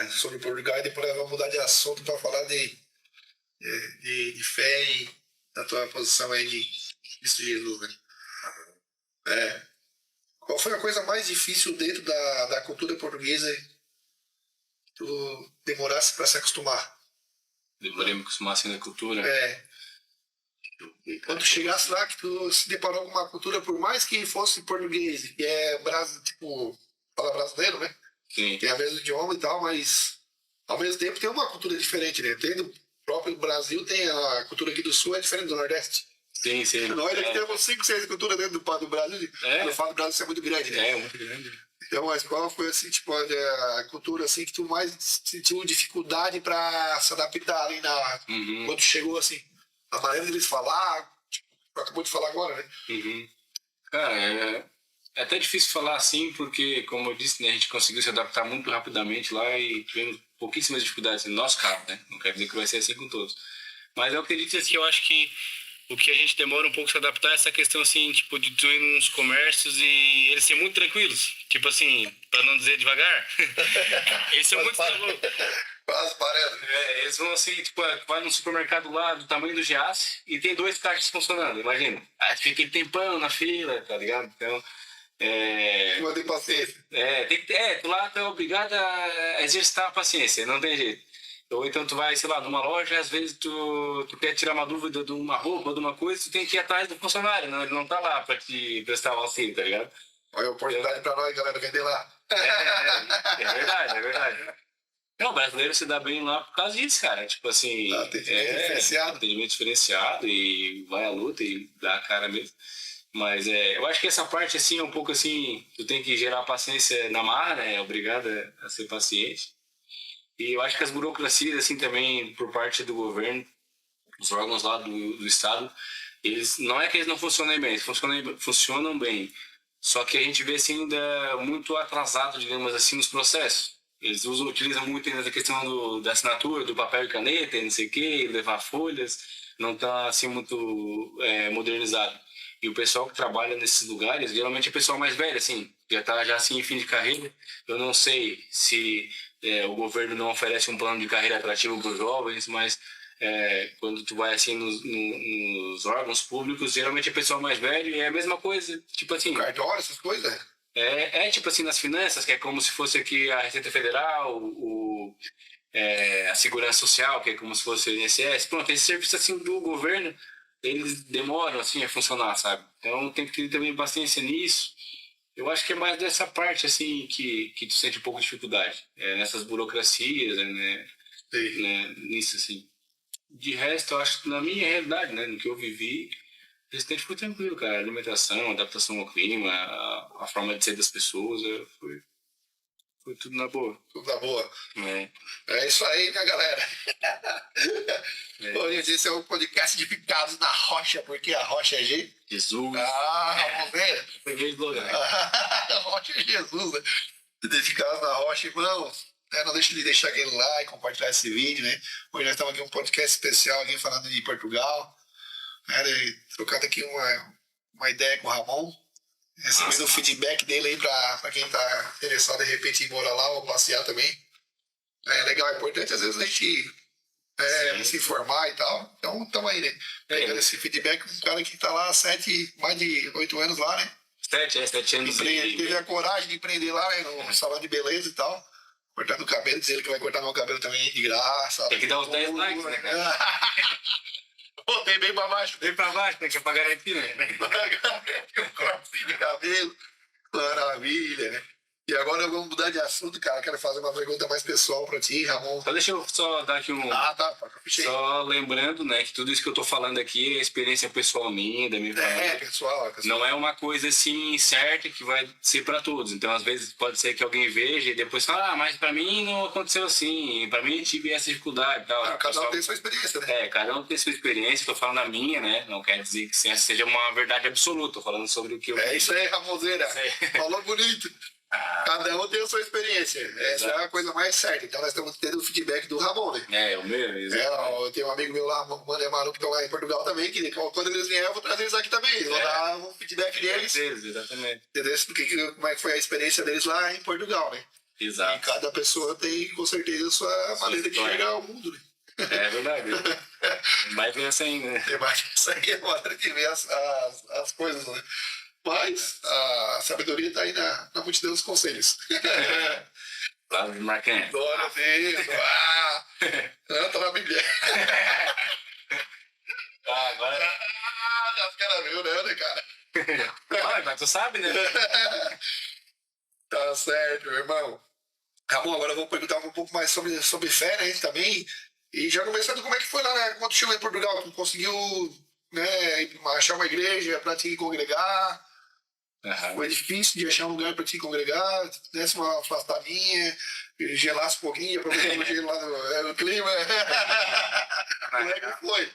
S1: Sobre Portugal, e depois nós vamos mudar de assunto para falar de fé e da tua posição aí de Cristo Jesus, né? Qual foi a coisa mais difícil dentro da cultura portuguesa que tu demorasse para se acostumar?
S2: Demorei me acostumar assim na cultura?
S1: Quando tu chegasse lá, que tu se deparou com uma cultura, por mais que fosse português, que é tipo, fala brasileiro, né?
S2: Sim.
S1: Tem a mesma idioma e tal, mas ao mesmo tempo tem uma cultura diferente, né? Tem do próprio Brasil, tem a cultura aqui do Sul, é diferente do Nordeste.
S2: Sim.
S1: Nós aqui temos 5, 6 culturas dentro do Brasil. Eu falo do Brasil, isso é muito grande, né?
S2: É muito grande.
S1: Então, mas qual foi, assim, tipo, a cultura, assim, que tu mais sentiu dificuldade para se adaptar ali quando chegou, assim, a maneira deles falar, tipo, acabou de falar agora, né?
S2: Cara, é até difícil falar assim, porque, como eu disse, né, a gente conseguiu se adaptar muito rapidamente lá e tivemos pouquíssimas dificuldades no nosso caso, né? Não quer dizer que vai ser assim com todos. Mas eu acredito assim, eu acho que o que a gente demora um pouco se adaptar é essa questão, assim, tipo, de tu ir nos comércios e eles serem muito tranquilos. Tipo assim, pra não dizer devagar. Eles são muito tranquilos.
S1: Quase parando.
S2: Eles vão assim, tipo, vai num supermercado lá do tamanho do Giasse e tem 2 caixas funcionando, imagina. Aí fica aquele tempão na fila, tá ligado? Então,
S1: Não tem paciência.
S2: tu lá tu é obrigado a exercitar a paciência, não tem jeito. Ou então tu vai, sei lá, numa loja, às vezes tu quer tirar uma dúvida de uma roupa, de uma coisa, tu tem que ir atrás do funcionário, não, ele não tá lá pra te prestar o auxílio, tá ligado?
S1: Olha a oportunidade pra nós, galera, vender lá.
S2: É verdade. Não, o brasileiro se dá bem lá por causa disso, cara. Tipo assim. Atendimento diferenciado e vai à luta e dá a cara mesmo. Mas eu acho que essa parte, assim, é um pouco assim. Tu tem que gerar paciência na marra, né? É obrigado a ser paciente. E eu acho que as burocracias, assim, também, por parte do governo, os órgãos lá do Estado, eles não é que eles não funcionem bem, eles funcionam bem. Só que a gente vê, assim, ainda muito atrasado, digamos assim, nos processos. Eles utilizam muito ainda a questão da assinatura, do papel e caneta, e não sei o quê, levar folhas, não está assim muito modernizado. E o pessoal que trabalha nesses lugares, geralmente é pessoal mais velho, assim, já está assim em fim de carreira. Eu não sei se o governo não oferece um plano de carreira atrativo para os jovens, mas quando tu vai assim nos órgãos públicos, geralmente é pessoal mais velho e é a mesma coisa, tipo assim...
S1: Cartório, essas coisas?
S2: Tipo assim, nas finanças, que é como se fosse aqui a Receita Federal, a Segurança Social, que é como se fosse o INSS. Pronto, esse serviço assim do governo, eles demoram assim a funcionar, sabe? Então tem que ter também paciência nisso. Eu acho que é mais dessa parte assim que tu sente um pouco de dificuldade. Nessas burocracias, né? Nisso assim. De resto, eu acho que na minha realidade, né? No que eu vivi... O restante foi tranquilo, cara. Alimentação, adaptação ao clima, a forma de ser das pessoas, foi tudo na boa.
S1: Tudo na boa. É isso aí, minha galera. Hoje esse é um podcast de Ficados na Rocha, porque a Rocha é
S2: Jesus.
S1: Vamos ver.
S2: Foi meio slogan, né?
S1: A Rocha é Jesus, né? De Ficados na Rocha, irmãos. Não deixe de deixar aquele like, compartilhar esse vídeo, né? Hoje nós estamos aqui um podcast especial aqui falando de Portugal. Trocando aqui uma ideia com o Ramon, recebendo o feedback dele aí para quem está interessado de repente em morar lá ou passear também. É legal, é importante às vezes a gente se informar e tal. Então estamos aí, né? Pegando esse feedback com um cara que está lá há mais de 8 anos lá, né?
S2: 7 anos.
S1: Teve a coragem de empreender lá, né, no salão de beleza e tal. Cortando o cabelo, diz ele que vai cortar meu cabelo também de graça.
S2: Tem que dar os 10 likes, né, cara?
S1: Botei bem pra baixo.
S2: Bem pra baixo, né? Que é pra garantir, né?
S1: Um corte de cabelo. Maravilha, né? E agora vamos mudar de assunto, cara. Quero fazer uma pergunta mais pessoal pra ti, Ramon.
S2: Só deixa eu só dar aqui
S1: Tá, puxei.
S2: Só lembrando, né, que tudo isso que eu tô falando aqui é experiência pessoal minha, da minha família.
S1: Pessoal.
S2: Não é uma coisa assim certa que vai ser pra todos. Então, às vezes, pode ser que alguém veja e depois fala, mas pra mim não aconteceu assim, pra mim tive essa dificuldade e tal.
S1: Cada um tem sua experiência, né?
S2: Cada um tem sua experiência, tô falando a minha, né? Não quer dizer que essa seja uma verdade absoluta, tô falando sobre o que eu...
S1: Isso aí, Ramonzeira. Falou bonito. Cada um tem a sua experiência. Essa é a coisa mais certa. Então nós estamos tendo o feedback do Ramon, né?
S2: O meu,
S1: eu tenho um amigo meu lá, Mané Maru, que estão lá em Portugal também, que quando eles vierem eu vou trazer eles aqui também. Vou dar um feedback deles.
S2: Exatamente.
S1: Entendeu? Como é que foi a experiência deles lá em Portugal, né?
S2: Exato.
S1: E cada pessoa tem, com certeza, a sua maneira de enxergar o mundo, né?
S2: É verdade. Mais ver essa ainda, né?
S1: Tem mais isso aí, é maneira de ver as coisas, né? Mas a sabedoria está aí na multidão dos conselhos.
S2: Lá de Marquinhos.
S1: Glória a Deus. Não, tá na Bíblia.
S2: Agora...
S1: os caras viu, né, cara?
S2: Mas tu sabe, né?
S1: Tá certo, meu irmão. Ramon, agora eu vou perguntar um pouco mais sobre fé, né, também. E já começando, como é que foi lá, né? Quando chegou em Portugal, tu conseguiu, né, achar uma igreja para te congregar? Foi difícil de achar um lugar para te congregar, desse uma afastadinha, gelasse um pouquinho, aproveitar o gelo lá no clima. Como é que foi?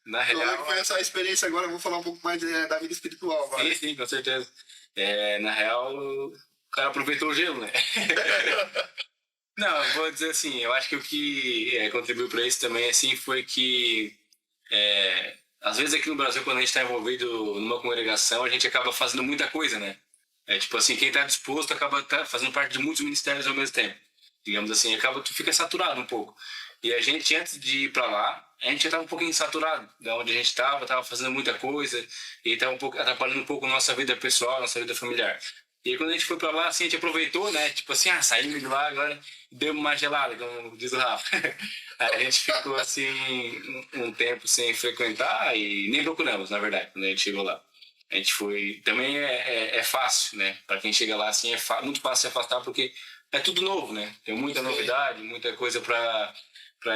S2: Na real,
S1: como é que foi essa experiência agora? Vamos falar um pouco mais da vida espiritual.
S2: Sim, com certeza. Na real, o cara aproveitou o gelo, né? Não, vou dizer assim, eu acho que o que contribuiu para isso também assim, foi que às vezes aqui no Brasil, quando a gente está envolvido numa congregação, a gente acaba fazendo muita coisa, né? Tipo assim, quem está disposto acaba fazendo parte de muitos ministérios ao mesmo tempo. Digamos assim, tu fica saturado um pouco. E a gente, antes de ir para lá, a gente já estava um pouquinho saturado da onde a gente estava fazendo muita coisa e estava atrapalhando um pouco a nossa vida pessoal, nossa vida familiar. E aí, quando a gente foi pra lá, assim, a gente aproveitou, né? Tipo assim, saímos de lá, agora deu uma gelada, como diz o Rafa. Aí a gente ficou, assim, um tempo sem frequentar e nem procuramos, na verdade, quando a gente chegou lá. A gente foi... Também é fácil, né? Pra quem chega lá, assim, muito fácil se afastar, porque é tudo novo, né? Tem muita novidade, muita coisa pra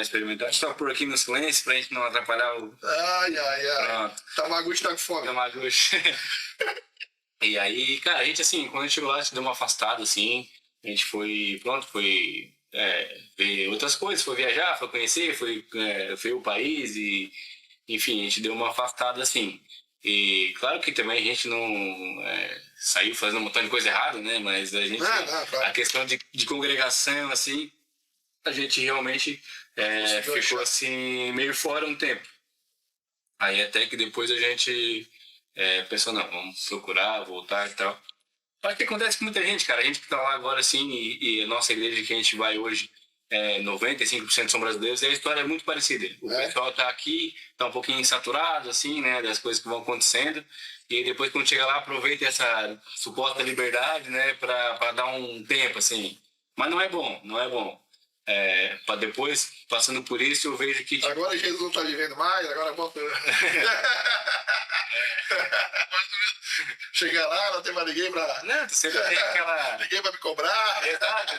S2: experimentar. Só por aqui no silêncio, pra gente não atrapalhar o...
S1: Ai. Tamaguchi tá com fome.
S2: Tamaguchi. E aí, cara, a gente assim, quando a gente chegou lá, a gente deu uma afastada, assim, a gente foi ver outras coisas, foi viajar, foi conhecer, foi ver o país e, enfim, a gente deu uma afastada, assim. E claro que também a gente não saiu fazendo um montão de coisa errada, né, mas a gente,
S1: claro.
S2: a questão de congregação, assim, a gente realmente ficou assim, meio fora um tempo. Aí até que depois a gente... pensou, não, vamos procurar, voltar e tal. Acho que acontece com muita gente, cara. A gente que tá lá agora, assim, e a nossa igreja que a gente vai hoje, 95% são brasileiros, e a história é muito parecida. O pessoal tá aqui, tá um pouquinho saturado, assim, né, das coisas que vão acontecendo, e aí depois, quando chega lá, aproveita essa suposta liberdade, né, pra dar um tempo, assim. Mas não é bom. Para depois, passando por isso, eu vejo que...
S1: Agora Jesus não tá vivendo mais, agora volta... Chegar lá, não tem mais ninguém pra...
S2: Não, tu sempre tem aquela...
S1: Ninguém pra me cobrar.
S2: Exato.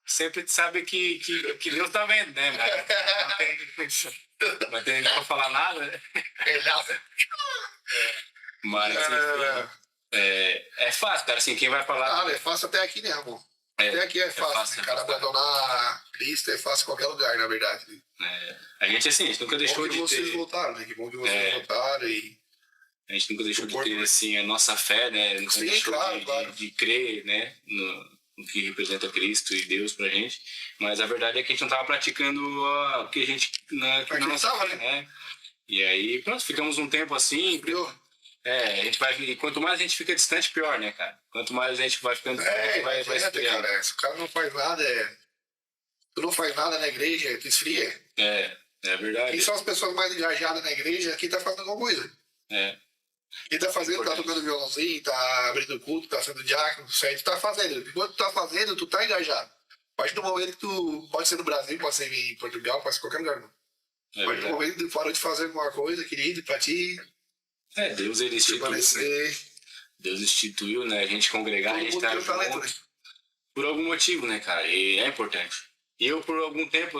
S2: Sempre tu sabe que Deus tá vendo, né? Mas não tem ninguém pra falar nada, né? Mas, enfim, é fácil, cara, assim, quem vai falar...
S1: é fácil até aqui, né, amor? Até aqui é fácil, né? Cara, abandonar Cristo é fácil em qualquer lugar, na verdade.
S2: A gente, assim, a gente nunca deixou de ter...
S1: vocês voltaram, né? Que bom que vocês voltaram e...
S2: A gente nunca deixou de ter, assim, a nossa fé, né? Nunca deixou de crer, né? No que representa Cristo e Deus pra gente. Mas a verdade é que a gente não tava praticando o que a gente... Na nossa fé, né? E aí, pronto, ficamos um tempo assim... a gente vai... Quanto mais a gente fica distante, pior, né, cara? Quanto mais a gente vai ficando distante, vai esfriando.
S1: Cara, se o cara não faz nada, tu não faz nada na igreja, tu esfria.
S2: É verdade.
S1: Quem são as pessoas mais engajadas na igreja? Quem tá fazendo alguma coisa. Quem tá fazendo, tá tocando violãozinho, tá abrindo culto, tá sendo diácono, certo? Tá fazendo. Enquanto tu tá fazendo, tu tá engajado. A partir do momento que tu... Pode ser no Brasil, pode ser em Portugal, pode ser em qualquer lugar, não. A partir do momento que tu parou de fazer alguma coisa, querido, pra ti...
S2: Deus, ele institui, Deus instituiu, né? A gente congregar, a gente tá junto por algum motivo, né, cara? E é importante. E eu, por algum tempo,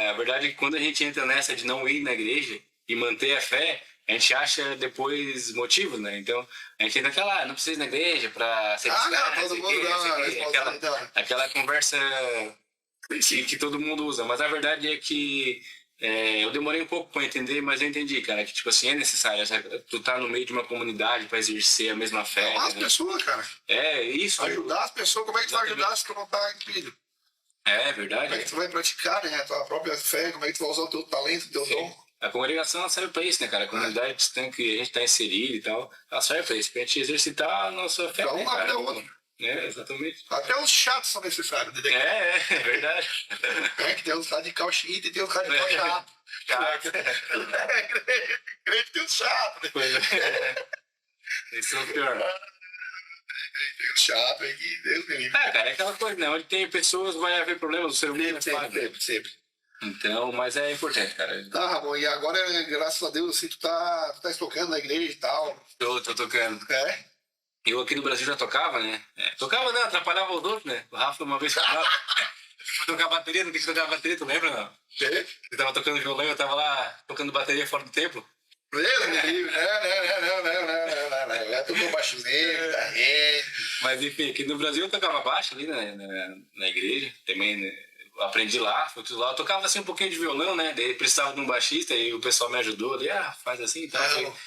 S2: a verdade é que quando a gente entra nessa de não ir na igreja e manter a fé, a gente acha depois motivos, né? Então, a gente entra naquela, não precisa ir na igreja pra ser
S1: não, todo mundo dá
S2: aquela conversa que todo mundo usa. Mas a verdade é que eu demorei um pouco para entender, mas eu entendi, cara, que tipo assim, é necessário. Tu tá no meio de uma comunidade para exercer a mesma fé.
S1: Amar as pessoas, cara.
S2: É, isso.
S1: Ajudar as pessoas, como é que tu vai ajudar se tu não tá incrível?
S2: É verdade.
S1: Como é que tu vai praticar, né, a tua própria fé, como é que tu vai usar o teu talento, o teu dom?
S2: A congregação ela serve para isso, né, cara? A comunidade cristã que a gente tá inserido e tal, ela serve para isso, pra gente exercitar a nossa fé.
S1: Pra um lado ou outro.
S2: Exatamente.
S1: Até os chatos são necessários.
S2: É verdade.
S1: É que tem os radical xiita e tem os radical chato. Crente tem os chatos.
S2: Esse é o pior.
S1: Tem os chatos aí que Deus me livre.
S2: Cara, é aquela coisa, né? Onde tem pessoas vai haver problemas, o ser humano
S1: sempre.
S2: Então, mas é importante, cara.
S1: Tá, Ramon, e agora, graças a Deus, assim, tu tá tocando na igreja e tal.
S2: Tô tocando.
S1: É?
S2: Eu aqui no Brasil já tocava, né? Tocava não, atrapalhava os outros, né? O Rafa uma vez tocava. Tocar bateria, não quis tocar bateria, tu lembra, não?
S1: É?
S2: Eu tava tocando violão, eu tava lá tocando bateria fora do templo.
S1: Mesmo, não. Já tocou baixozinho, tá ré.
S2: Mas enfim, aqui no Brasil eu tocava baixo ali na igreja, também, né? Eu aprendi lá, fui tudo lá. Eu tocava assim um pouquinho de violão, né? Daí precisava de um baixista e o pessoal me ajudou ali, faz assim e tal.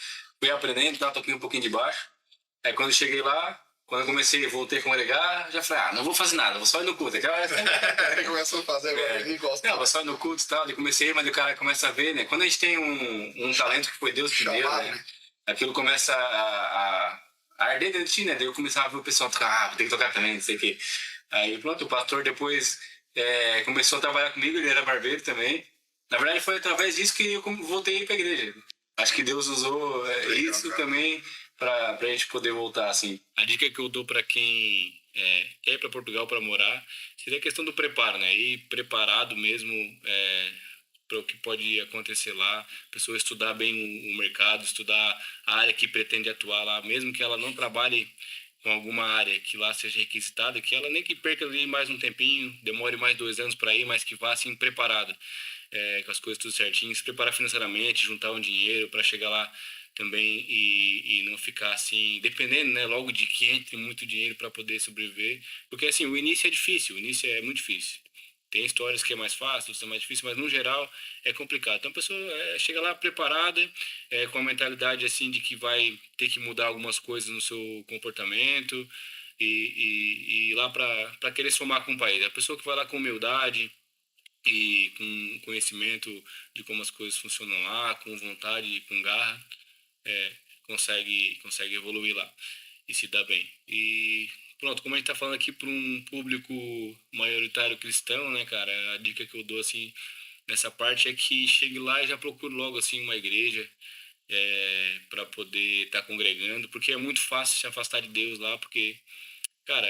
S2: Fui aprendendo, toquei um pouquinho de baixo. Aí quando eu cheguei lá, quando eu voltei a congregar, já falei, não vou fazer nada, vou só ir no culto.
S1: Começou a fazer agora, ninguém gosta.
S2: Não, vou só ir no culto e tal. Eu comecei, mas o cara começa a ver, né? Quando a gente tem um talento que foi Deus que deu, né? Aquilo começa a arder dentro de ti, né? Daí eu começava a ver o pessoal tocar, vou ter que tocar também, não sei o quê. Aí pronto, o pastor depois começou a trabalhar comigo, ele era barbeiro também. Na verdade foi através disso que eu voltei pra igreja. Acho que Deus usou isso também pra gente poder voltar, assim. A dica que eu dou pra quem quer ir pra Portugal pra morar seria a questão do preparo, né? Ir preparado mesmo para o que pode acontecer lá, a pessoa estudar bem o mercado, estudar a área que pretende atuar lá, mesmo que ela não trabalhe com alguma área que lá seja requisitada, que ela nem que perca ali mais um tempinho, demore mais 2 anos para ir, mas que vá assim preparada, com as coisas tudo certinho, se preparar financeiramente, juntar um dinheiro para chegar lá também e não ficar assim, dependendo, né, logo de que entre muito dinheiro para poder sobreviver, porque assim, o início é difícil, o início é muito difícil. Tem histórias que é mais fácil, outras é mais difícil, mas no geral é complicado. Então a pessoa chega lá preparada, com a mentalidade assim de que vai ter que mudar algumas coisas no seu comportamento e ir lá para querer somar com o país. A pessoa que vai lá com humildade e com conhecimento de como as coisas funcionam lá, com vontade e com garra, consegue evoluir lá e se dar bem. E pronto, como a gente tá falando aqui para um público maioritário cristão, né, cara, a dica que eu dou, assim, nessa parte é que chegue lá e já procure logo, assim, uma igreja para poder estar congregando, porque é muito fácil se afastar de Deus lá, porque, cara,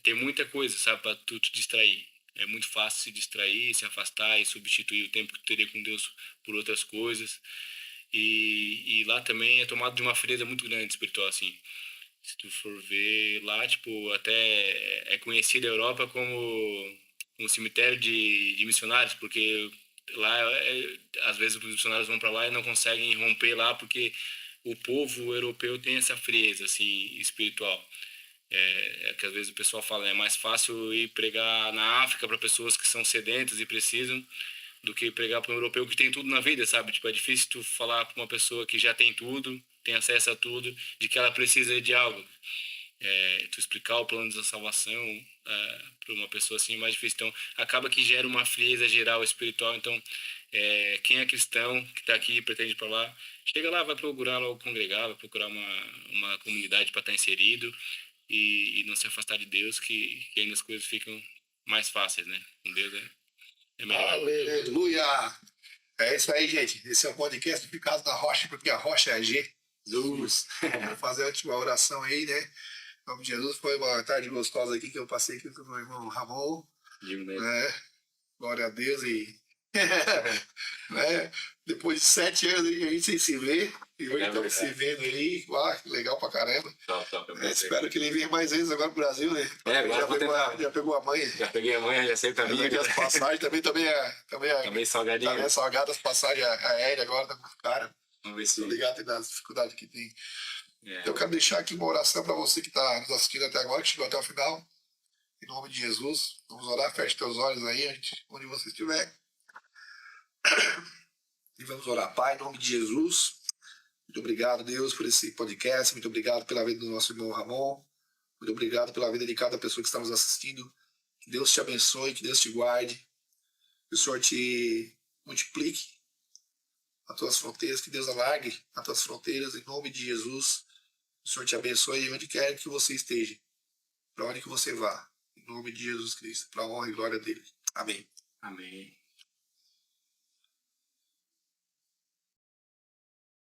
S2: tem muita coisa, sabe, para tu te distrair. É muito fácil se distrair, se afastar e substituir o tempo que tu teria com Deus por outras coisas. E lá também é tomado de uma frieza muito grande espiritual, assim. Se tu for ver lá, tipo, até é conhecida a Europa como um cemitério de missionários, porque lá, às vezes os missionários vão para lá e não conseguem romper lá, porque o povo europeu tem essa frieza, assim, espiritual. Que às vezes o pessoal fala, é mais fácil ir pregar na África para pessoas que são sedentas e precisam, do que pregar para um europeu que tem tudo na vida, sabe? Tipo, é difícil tu falar para uma pessoa que já tem tudo, tem acesso a tudo, de que ela precisa de algo. Tu explicar o plano da salvação para uma pessoa assim é mais difícil. Então, acaba que gera uma frieza geral espiritual. Então, quem é cristão, que está aqui e pretende ir para lá, chega lá, vai procurar logo congregar, vai procurar uma comunidade para estar inserido e não se afastar de Deus, que ainda as coisas ficam mais fáceis, né? Com Deus é melhor.
S1: Aleluia! É isso aí, gente. Esse é o podcast Ficados na Rocha, porque a rocha é Jesus. Vamos fazer a última oração aí, né? Em nome de Jesus, foi uma tarde gostosa aqui que eu passei aqui com o meu irmão Ramon. Glória a Deus e Né? Depois de 7 anos a gente sem se ver, e hoje estamos se vendo aí. Uau, legal pra caramba. Espero que ele venha mais vezes agora pro Brasil, né? Já pegou a manha.
S2: Já peguei a manha, já sei o caminho.
S1: As passagens também salgadinho. Também salgadas as passagens aéreas agora, tá com cara.
S2: Vamos ver se.
S1: Tô ligado nas dificuldades que tem. Eu quero deixar aqui uma oração para você que está nos assistindo até agora, que chegou até o final. Em nome de Jesus, vamos orar, feche teus olhos aí, onde você estiver. E vamos orar. Pai, em nome de Jesus, muito obrigado, Deus, por esse podcast. Muito obrigado pela vida do nosso irmão Ramon. Muito obrigado pela vida de cada pessoa que está nos assistindo. Que Deus te abençoe, que Deus te guarde. Que o Senhor te multiplique as tuas fronteiras, que Deus alargue as tuas fronteiras, em nome de Jesus. O Senhor te abençoe onde quer que você esteja, para onde que você vá, em nome de Jesus Cristo, para a honra e glória dele. Amém.
S2: Amém.